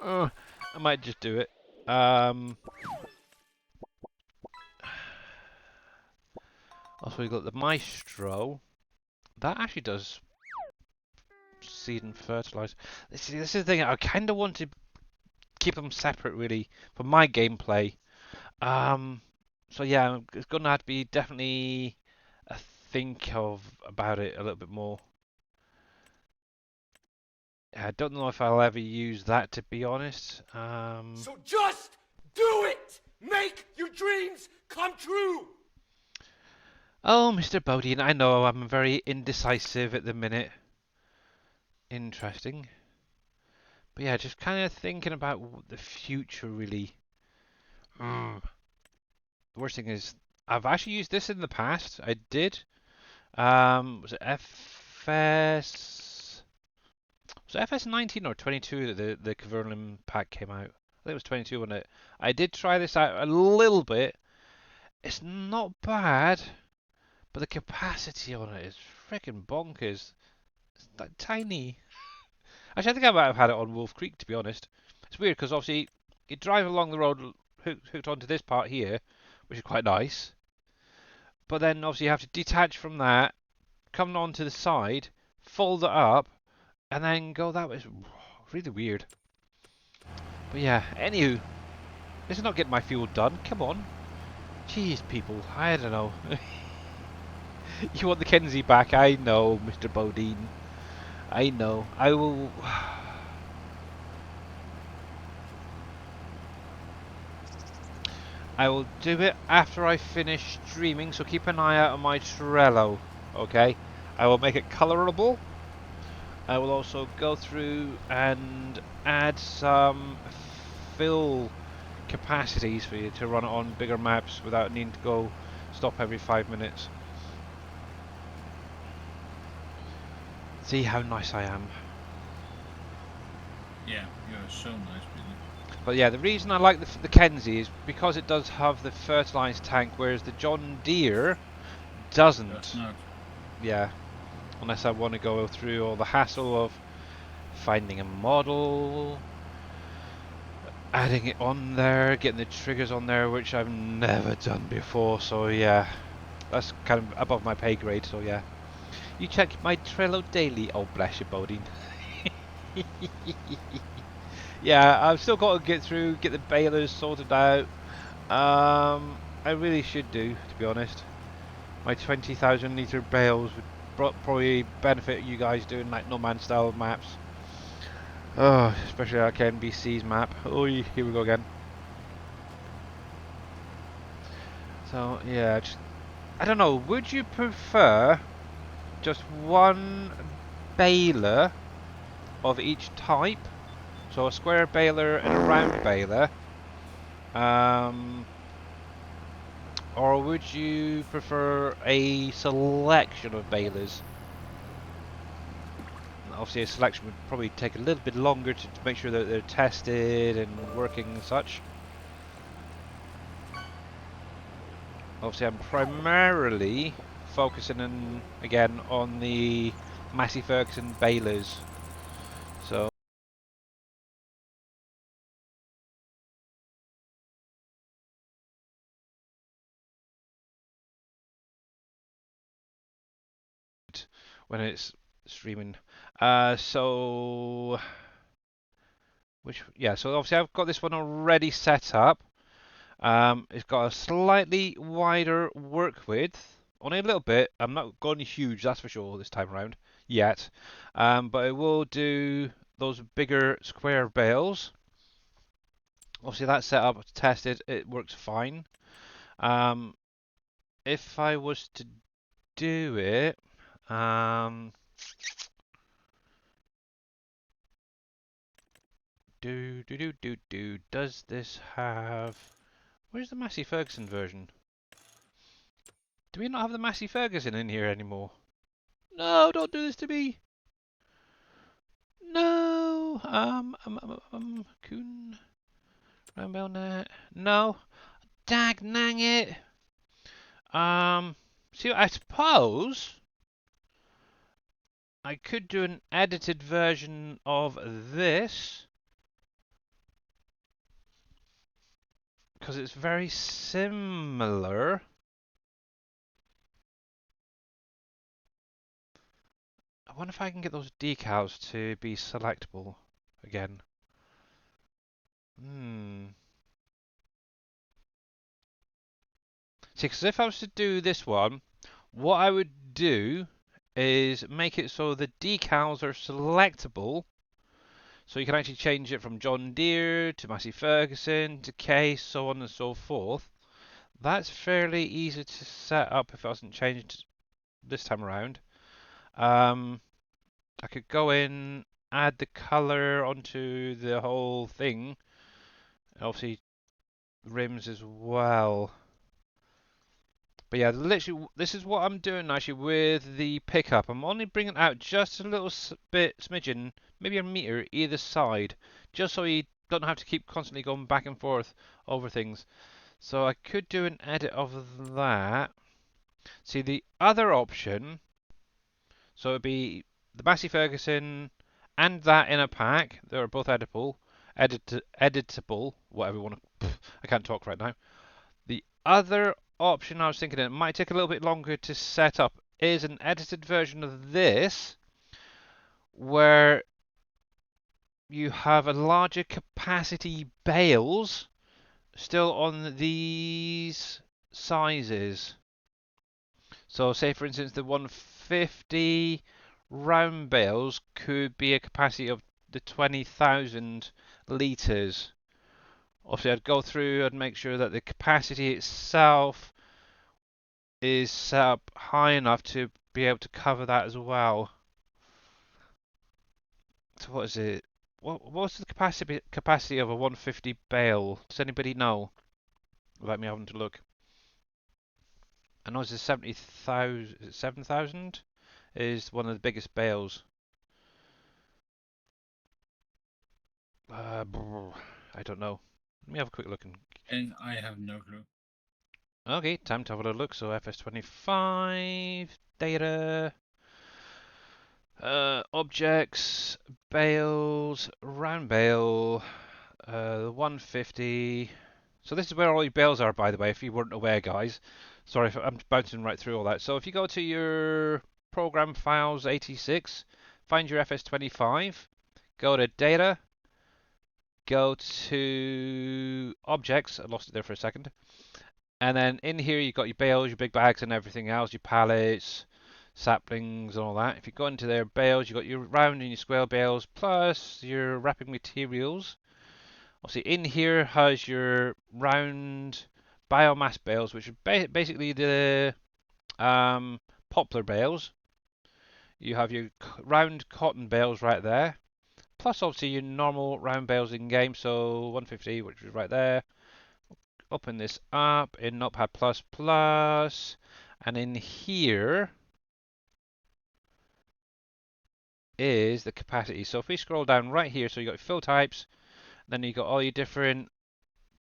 I might just do it. Also, we got the Maestro. That actually does seed and fertilize. See, this is the thing. I kind of want to keep them separate, really, for my gameplay. So yeah, it's gonna have to be definitely think about it a little bit more. I don't know if I'll ever use that, to be honest. So just do it! Make your dreams come true! Oh, Mr. Bodine, I know I'm very indecisive at the minute. Interesting. But yeah, just kind of thinking about the future, really. The worst thing is, I've actually used this in the past. I did. Was it FS? Was it FS 19 or 22 that the Cavernium pack came out? I think it was 22, wasn't it? I did try this out a little bit. It's not bad, but the capacity on it is freaking bonkers. It's like tiny. Actually, I think I might have had it on Wolf Creek, to be honest. It's weird because obviously you drive along the road hooked onto this part here, which is quite nice. But then obviously you have to detach from that, come onto the side, fold it up, and then go that way. It's really weird. But yeah, anywho, this is not getting my fuel done. Come on. Jeez, people, I don't know. You want the Kenzie back? I know, Mr. Bodine. I know. I will. I will do it after I finish streaming, so keep an eye out on my Trello, okay? I will make it colorable. I will also go through and add some fill capacities for you to run it on bigger maps without needing to go stop every 5 minutes. See how nice I am. Yeah, you're so nice, Billy. But yeah, the reason I like the Kenzie is because it does have the fertilized tank, whereas the John Deere doesn't. Does not. Yeah, unless I want to go through all the hassle of finding a model, adding it on there, getting the triggers on there, which I've never done before. So yeah, that's kind of above my pay grade. So yeah, you check my Trello daily. Oh bless you, Bodine. Yeah, I've still got to get the balers sorted out. I really should do, to be honest. My 20,000 litre bales would probably benefit you guys doing like No Man's style maps. Oh, especially like NBC's map. Oh, here we go again. So yeah, I don't know. Would you prefer just one baler of each type? So a square baler and a round baler. Or would you prefer a selection of balers? Obviously a selection would probably take a little bit longer to make sure that they're tested and working and such. Obviously I'm primarily focusing in, again, on the Massey Ferguson balers. So when it's streaming. So so obviously I've got this one already set up. It's got a slightly wider work width, only a little bit. I'm not going huge, that's for sure, this time around yet. But it will do those bigger square bales. Obviously that's set up, tested, it works fine. If I was to do it, does this have... Where's the Massey Ferguson version? Do we not have the Massey Ferguson in here anymore? No, don't do this to me! No! Coon... Ramblnet... No! Dag nang it! See, I suppose... I could do an edited version of this. Because it's very similar. I wonder if I can get those decals to be selectable again. See, because if I was to do this one, what I would do is make it so the decals are selectable. So you can actually change it from John Deere to Massey Ferguson to Case, so on and so forth. That's fairly easy to set up if it wasn't changed this time around. I could go in, add the color onto the whole thing, and obviously rims as well. But yeah, literally, this is what I'm doing actually with the pickup. I'm only bringing out just a little bit, smidgen, maybe a meter either side, just so you don't have to keep constantly going back and forth over things. So I could do an edit of that. See, the other option, so it'd be the Massey Ferguson and that in a pack. They're both editable, editable, whatever you want to. I can't talk right now. The other option I was thinking, it might take a little bit longer to set up, is an edited version of this, where you have a larger capacity bales still on these sizes. So say for instance the 150 round bales could be a capacity of the 20,000 litres. Obviously I'd go through and make sure that the capacity itself is set up high enough to be able to cover that as well. So what is it? What's the capacity of a 150 bale? Does anybody know? Without me having to look. I know it's 70,000. 7,000 is one of the biggest bales. I don't know. Let me have a quick look. And I have no clue. Okay, time to have a little look. So FS25 data. Objects, bales, round bale, 150. So this is where all your bales are, by the way, if you weren't aware, guys. Sorry if I'm bouncing right through all that. So if you go to your program files 86, find your FS25, go to data, go to objects. I lost it there for a second. And then in here you've got your bales, your big bags and everything else, your pallets, saplings and all that. If you go into their bales, you've got your round and your square bales plus your wrapping materials. Obviously in here has your round biomass bales, which are basically the poplar bales. You have your round cotton bales right there, plus obviously your normal round bales in game, so 150, which is right there. Open this up in Notepad++, and in here is the capacity. So if we scroll down right here, so you got your fill types, then you got all your different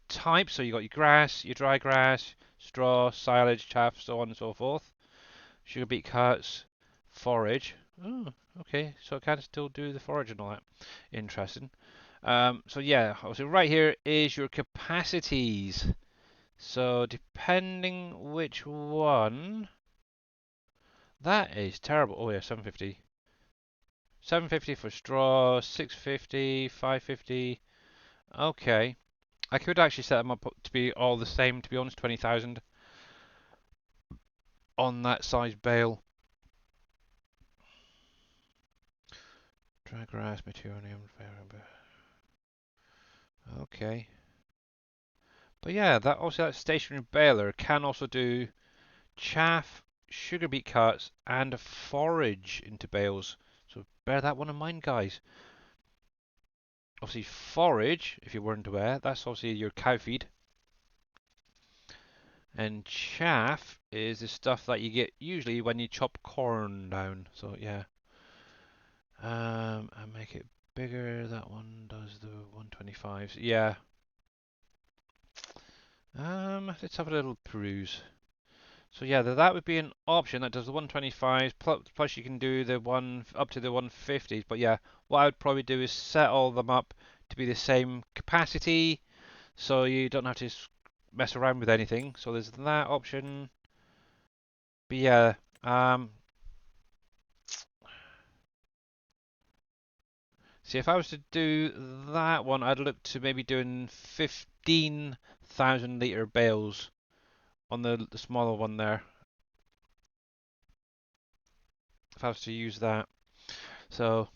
types. So you got your grass, your dry grass, straw, silage, chaff, so on and so forth. Sugar beet cuts, forage. Oh, okay. So it can still do the forage and all that. Interesting. So yeah, obviously right here is your capacities. So depending which one, that is terrible. Oh yeah, 750. 750 for straw, 650, 550. Okay. I could actually set them up to be all the same, to be honest, 20,000 on that size bale. Dry grass, material, okay. But yeah, that also that stationary baler can also do chaff, sugar beet cuts, and forage into bales. So bear that one in mind, guys. Obviously, forage, if you weren't aware, that's obviously your cow feed. And chaff is the stuff that you get usually when you chop corn down. So yeah. I make it bigger. That one does the 125s. Yeah. Let's have a little peruse. So yeah, that would be an option that does the 125s. Plus you can do the one up to the 150s. But yeah, what I would probably do is set all them up to be the same capacity, so you don't have to mess around with anything. So there's that option. But yeah, see, if I was to do that one, I'd look to maybe doing 15,000 litre bales on the smaller one there. If I was to use that. So,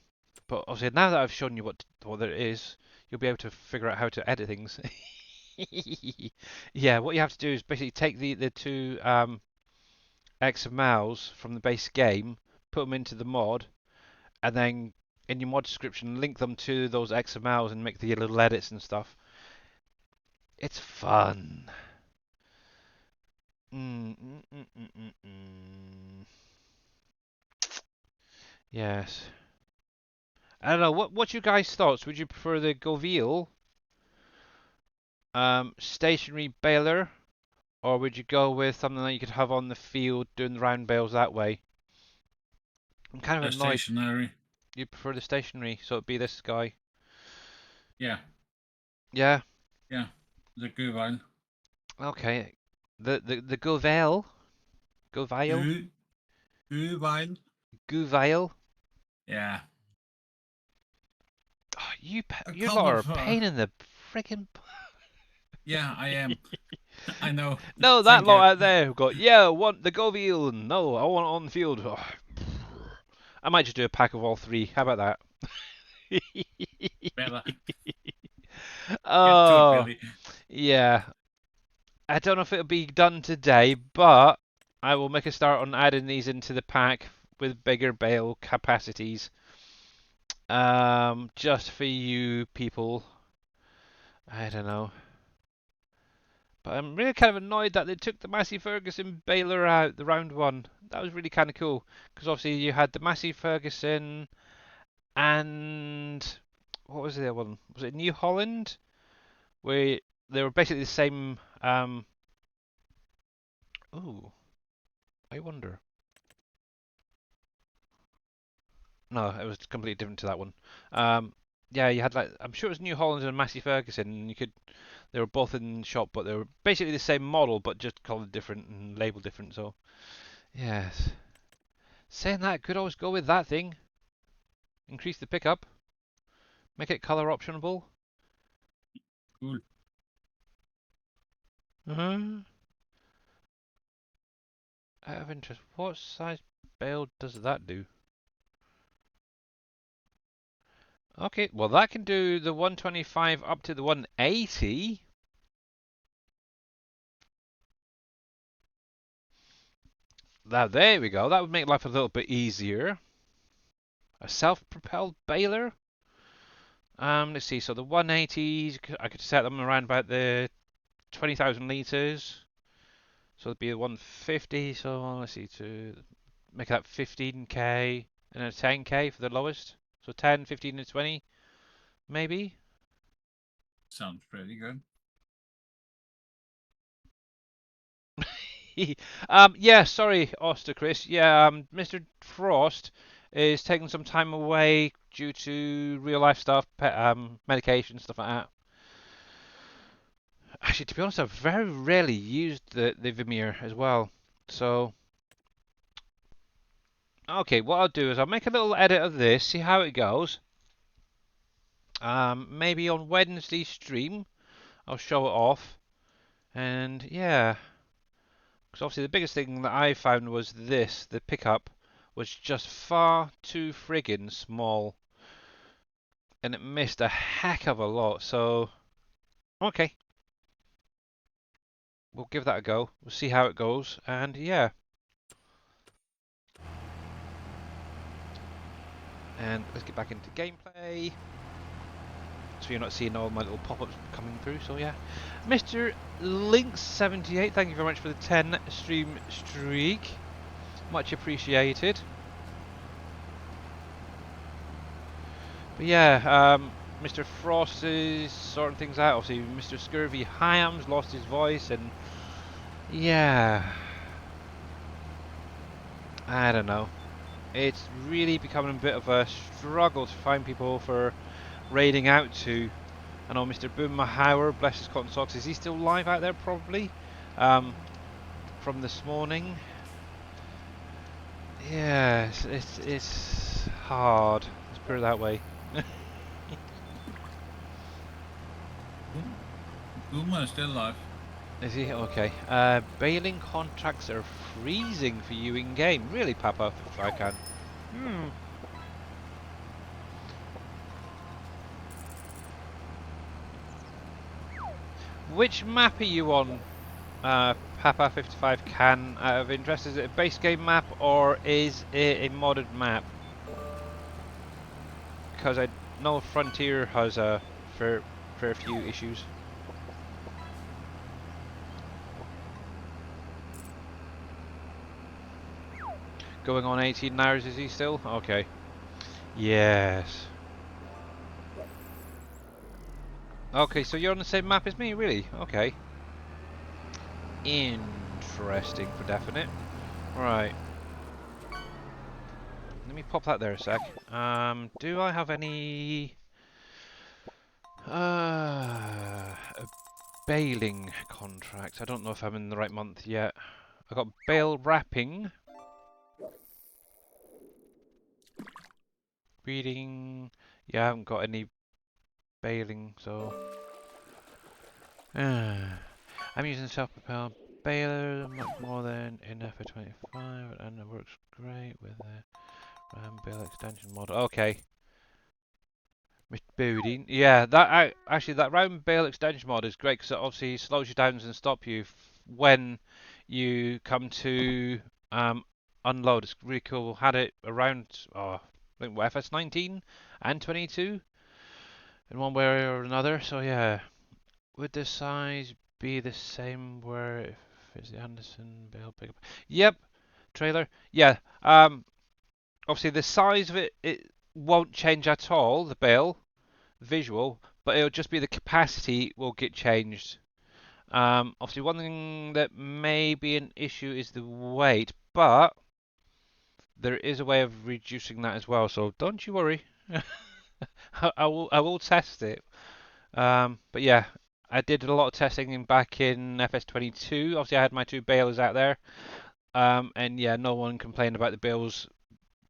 but obviously now that I've shown you what there is, you'll be able to figure out how to edit things. Yeah, what you have to do is basically take the two XMLs from the base game, put them into the mod, and then in your mod description link them to those XMLs and make the little edits and stuff. It's fun. Mm, mm, mm, mm, mm, mm. Yes. I don't know. What's your guys' thoughts? Would you prefer the Govil stationary baler, or would you go with something that you could have on the field doing the round bales that way? I'm kind of The annoyed. stationary. You prefer the stationary, so it'd be this guy. Yeah. Yeah. Yeah. The Guvile. Okay. The Govil. Govile. Guvile. Guvile. Yeah. Oh, A you lot couple are a of. pain in the freaking. Yeah, I am. I know. No, that Thank you. lot out there who got, yeah, I want the Govil. No, I want it on the field. Oh, I might just do a pack of all three. How about that? Better. Get to it, Oh, Billy. yeah. I don't know if it'll be done today, but I will make a start on adding these into the pack with bigger bale capacities. Just for you people. I don't know. But I'm really kind of annoyed that they took the Massey Ferguson baler out, the round one. That was really kind of cool. Because obviously you had the Massey Ferguson and what was the other one? Was it New Holland? Where they were basically the same. Oh, I wonder. No, it was completely different to that one. Yeah, you had like I'm sure it was New Holland and Massey Ferguson, and you could they were both in the shop, but they were basically the same model, but just colored different and labeled different. So yes, saying that could always go with that thing. Increase the pickup, make it color optionable. Cool. Uh-huh. Out of interest, what size bale does that do? Okay, well that can do the 125 up to the 180. Now there we go. That would make life a little bit easier. A self-propelled baler. Let's see. So the 180s, I could set them around about the 20,000 liters. So it'd be a 150. So let's see, to make that 15k and a 10k for the lowest. So 10, 15, and 20, maybe. Sounds pretty good. Yeah, sorry, Oster Chris. Yeah, Mr. Frost is taking some time away due to real life stuff, medication, stuff like that. Actually, to be honest, I've very rarely used the Vimir as well. So, Okay, what I'll do is I'll make a little edit of this, see how it goes. Maybe on Wednesday stream, I'll show it off. And yeah, because obviously the biggest thing that I found was this, the pickup was just far too friggin' small. And it missed a heck of a lot, so okay. We'll give that a go. We'll see how it goes, and yeah. And let's get back into gameplay. So you're not seeing all my little pop-ups coming through, so yeah. Mr. Lynx78, thank you very much for the 10 stream streak. Much appreciated. But yeah, Mr. Frost is sorting things out. Obviously, Mr. Scurvy Hyams lost his voice, and yeah. I don't know. It's really becoming a bit of a struggle to find people for raiding out to. I know Mr. Boom Mahauer, bless his cotton socks, is he still live out there probably? From this morning. Yeah, it's hard. Let's put it that way. Boomer is still alive. Is he? Okay. Bailing contracts are freezing for you in game. Really, Papa, if I can. Which map are you on, Papa 55 can, out of interest? Is it a base game map or is it a modded map? Because I know Frontier has a fair few issues. Going on 18 hours, is he still? Okay. Yes. Okay, so you're on the same map as me, really? Okay. Interesting for definite. Right. Let me pop that there a sec. Do I have any a bailing contract? I don't know if I'm in the right month yet. I got bail wrapping. Reading. Yeah, I haven't got any bailing, so I'm using self-propelled bailer much more than in FA25, and it works great with the RAM bail extension model. Okay. Mr. Boudin. Yeah, that actually that round bail extension mod is great because it obviously slows you down and stop you when you come to unload. It's really cool. Had it around I think FS19 and 22 in one way or another. So yeah, would the size be the same where if it's the Anderson bail bigger? Yep, trailer. Yeah. Obviously the size of it won't change at all. The bail. Visual, but it'll just be the capacity will get changed. Obviously, one thing that may be an issue is the weight, but there is a way of reducing that as well. So don't you worry. I will test it. But yeah, I did a lot of testing back in FS22. Obviously, I had my two bails out there, and yeah, no one complained about the bails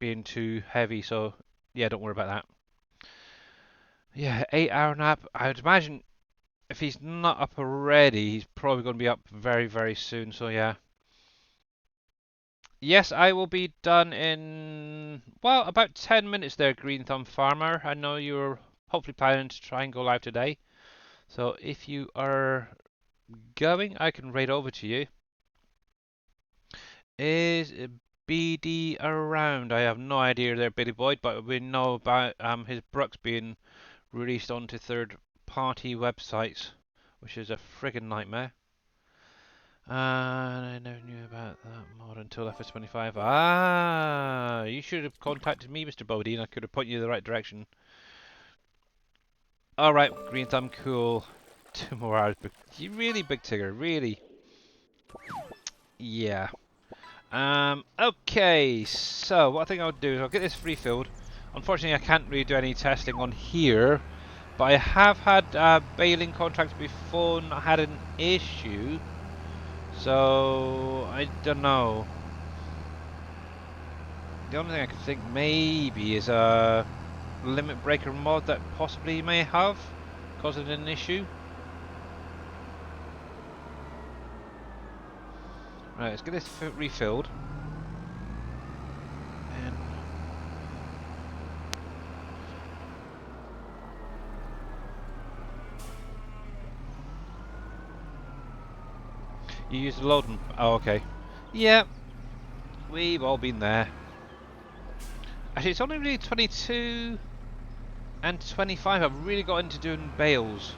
being too heavy. So yeah, don't worry about that. Yeah, 8 hour nap. I would imagine if he's not up already, he's probably going to be up very, very soon. So yeah. Yes, I will be done in, well, about 10 minutes there, Green Thumb Farmer. I know you're hopefully planning to try and go live today. So if you are going, I can raid over to you. Is BD around? I have no idea there, Billy Boyd, but we know about his Brooks being released onto third-party websites, which is a friggin' nightmare. I never knew about that mod until FS25. Ah, you should have contacted me, Mr. Bodine. I could have put you in the right direction. Alright, Green Thumb, cool. 2 more hours. You really, Big Tigger, really. Yeah. Okay, so what I think I'll do is I'll get this refilled. Unfortunately, I can't really do any testing on here, but I have had bailing contracts before and not had an issue. So, I don't know. the only thing I could think maybe is a limit breaker mod that possibly you may have causing an issue. Right, let's get this refilled. And you use the loading. Oh, okay. Yeah, we've all been there. Actually, it's only really 22 and 25. I've really got into doing bales.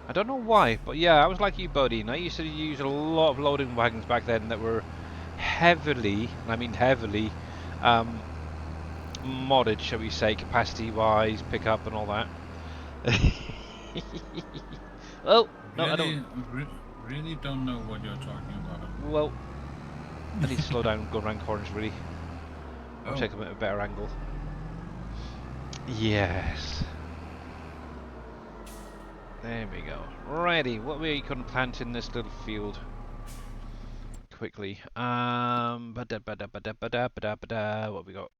I don't know why, but yeah, I was like you, buddy. And I used to use a lot of loading wagons back then that were heavily, and I mean heavily, modded, shall we say, capacity-wise, pickup and all that. Well, no, I don't. Really don't know what you're talking about. Well, I need to slow down and go around corners, really. Or Oh. take a bit of a better angle. Yes. There we go. Righty, what we can plant in this little field? Quickly. What we got?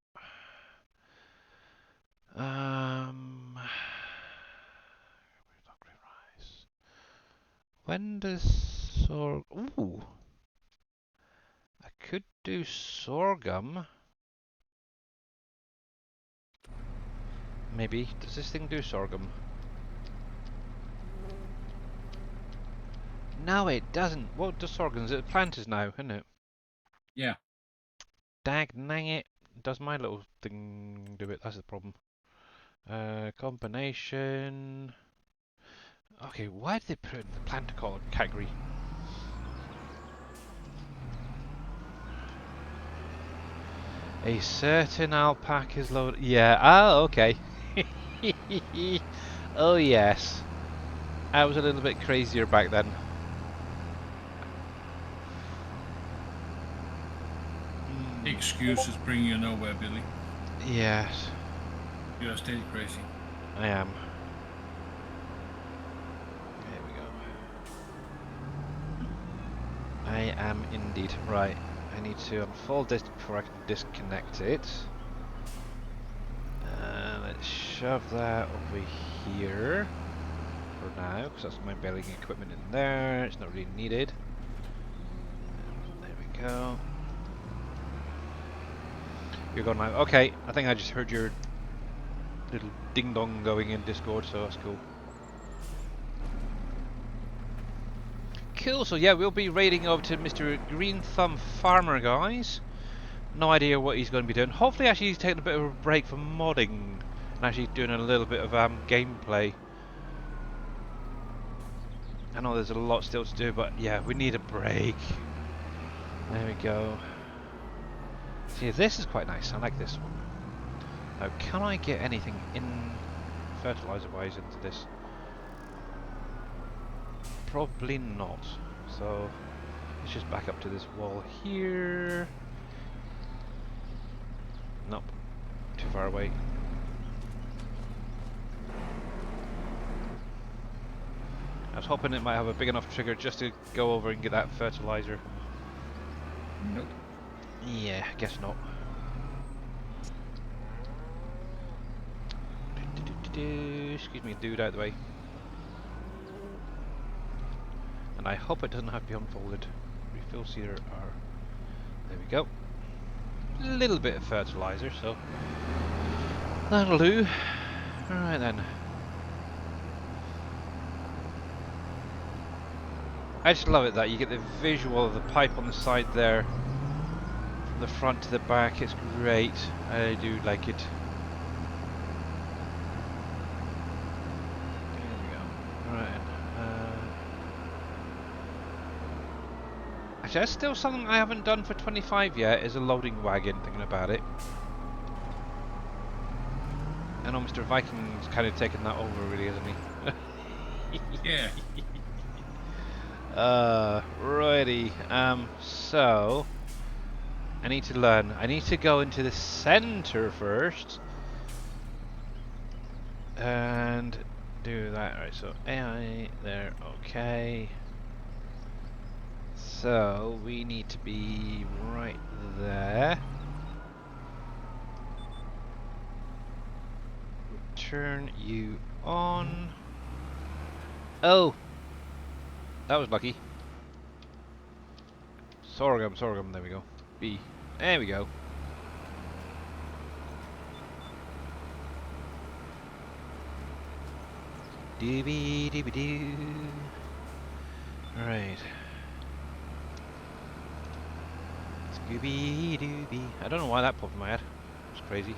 Rice. When does Ooh. I could do sorghum. Maybe. Does this thing do sorghum? No, it doesn't. What does sorghum? It planters now, isn't it? Yeah. Dag nang it. Does my little thing do it? That's the problem. Combination. Okay, why did they put it in the planter category? A certain alpaca's load. Yeah. Oh, okay. Oh yes. I was a little bit crazier back then. Excuses bring you nowhere, Billy. Yes, You're still crazy. I am. There we go. I am indeed. Right. I need to unfold this before I can disconnect it. Let's shove that over here for now, because that's my baling equipment in there. It's not really needed. There we go. You're going now. Okay, I think I just heard your little ding dong going in Discord, so that's cool. Cool, so yeah, we'll be raiding over to Mr. Green Thumb Farmer, guys. No idea what he's going to be doing. Hopefully actually he's taking a bit of a break from modding and actually doing a little bit of gameplay. I know there's a lot still to do, but yeah, we need a break. There we go. See, this is quite nice. I like this one. Now, can I get anything in fertilizer-wise into this? Probably not. So let's just back up to this wall here. Nope, too far away. I was hoping it might have a big enough trigger just to go over and get that fertilizer. Nope. Yeah, guess not. Excuse me, dude, out of the way. And I hope it doesn't have to be unfolded. Refill seeder are. There we go. A little bit of fertilizer, so that'll do. Alright then. I just love it that you get the visual of the pipe on the side there. From the front to the back, it's great. I do like it. There we go. Alright. Actually, that's still something I haven't done for 25 yet, is a loading wagon, thinking about it. I know Mr. Viking's kind of taken that over, really, hasn't he? Yeah. Righty. So I need to learn. I need to go into the center first and do that. Right. So AI there. Okay. So we need to be right there. turn you on. Oh, that was lucky. Sorghum, sorghum. There we go. B. There we go. Doobie doobie doo. Right. Scooby Dooby. I don't know why that popped in my head. It's crazy.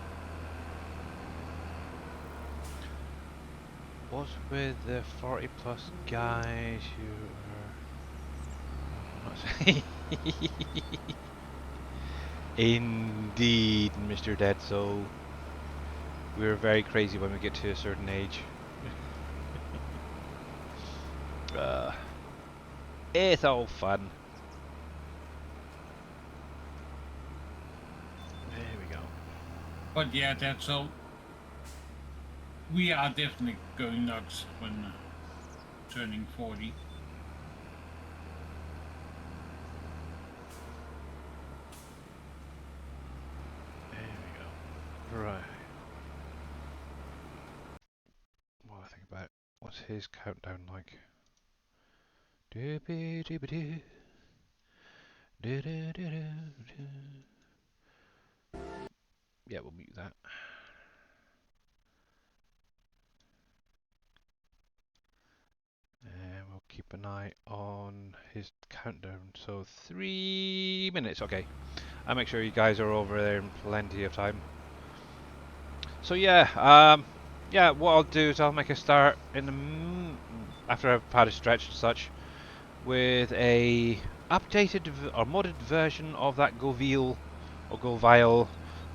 What's with the 40 plus guys who are not Indeed, Mr. Dead Soul. We're very crazy when we get to a certain age. It's all fun. There we go. But yeah, that's all. We are definitely going nuts when turning 40. There we go. Right. What do I think about? What's his countdown like? Doobie doobie doo. Do do do do do. Yeah, we'll mute that. And we'll keep an eye on his countdown. So 3 minutes, okay. I'll make sure you guys are over there in plenty of time. So yeah, yeah, what I'll do is I'll make a start in the after I've had a stretch and such with a updated or modded version of that Govile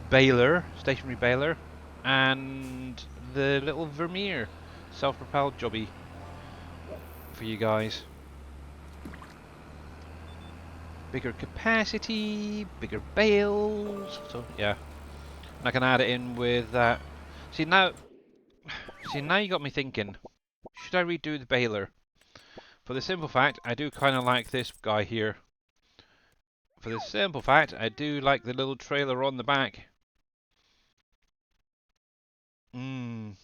baler, stationary baler, and the little Vermeer self-propelled jobby for you guys. Bigger capacity, bigger bales. So yeah, and I can add it in with that. See now you got me thinking. Should I redo the baler? For the simple fact, I do kind of like this guy here. For the simple fact, I do like the little trailer on the back. Mmm.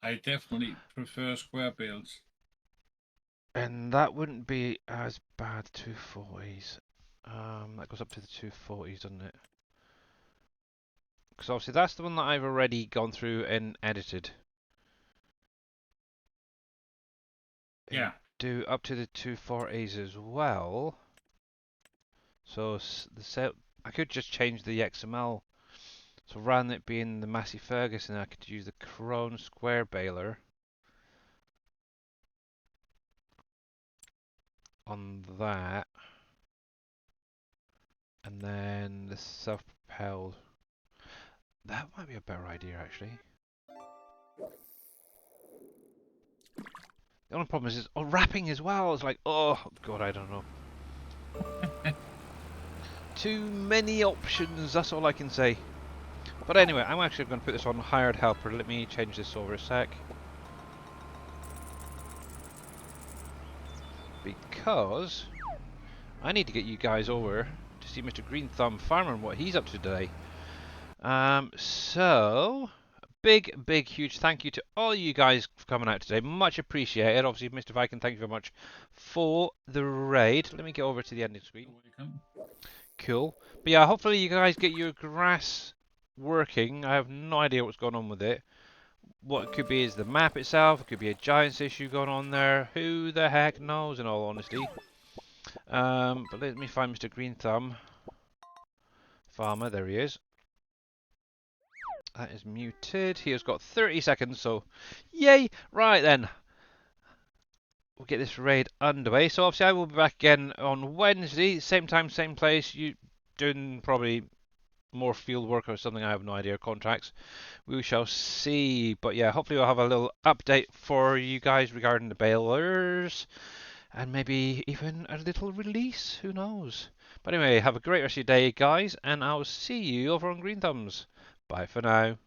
I definitely prefer square bales. And that wouldn't be as bad 240s. That goes up to the 240s, doesn't it? Because obviously that's the one that I've already gone through and edited. Yeah. Do up to the 240s as well. So I could just change the XML. So rather than it being the Massey Ferguson, I could use the Krone Square baler on that. And then the self-propelled. That might be a better idea, actually. The only problem is wrapping as well. It's like, oh god, I don't know. Too many options, that's all I can say. But anyway, I'm actually going to put this on hired helper. Let me change this over a sec. Because I need to get you guys over to see Mr. Green Thumb Farmer and what he's up to today. So big huge thank you to all you guys for coming out today, much appreciated. Obviously Mr. Viking, thank you very much for the raid. Let me get over to the ending screen. Cool. But yeah, hopefully you guys get your grass working. I have no idea what's going on with it. What it could be is the map itself, it could be a giants issue going on there, who the heck knows in all honesty. But let me find Mr. Green Thumb Farmer, there he is. That is muted. He has got 30 seconds, so yay! Right then. We'll get this raid underway. So obviously I will be back again on Wednesday, same time, same place. You doing probably more field work or something, I have no idea, contracts. We shall see. But yeah, hopefully we'll have a little update for you guys regarding the balers. And maybe even a little release, who knows. But anyway, have a great rest of your day, guys, and I'll see you over on Green Thumbs. Bye for now.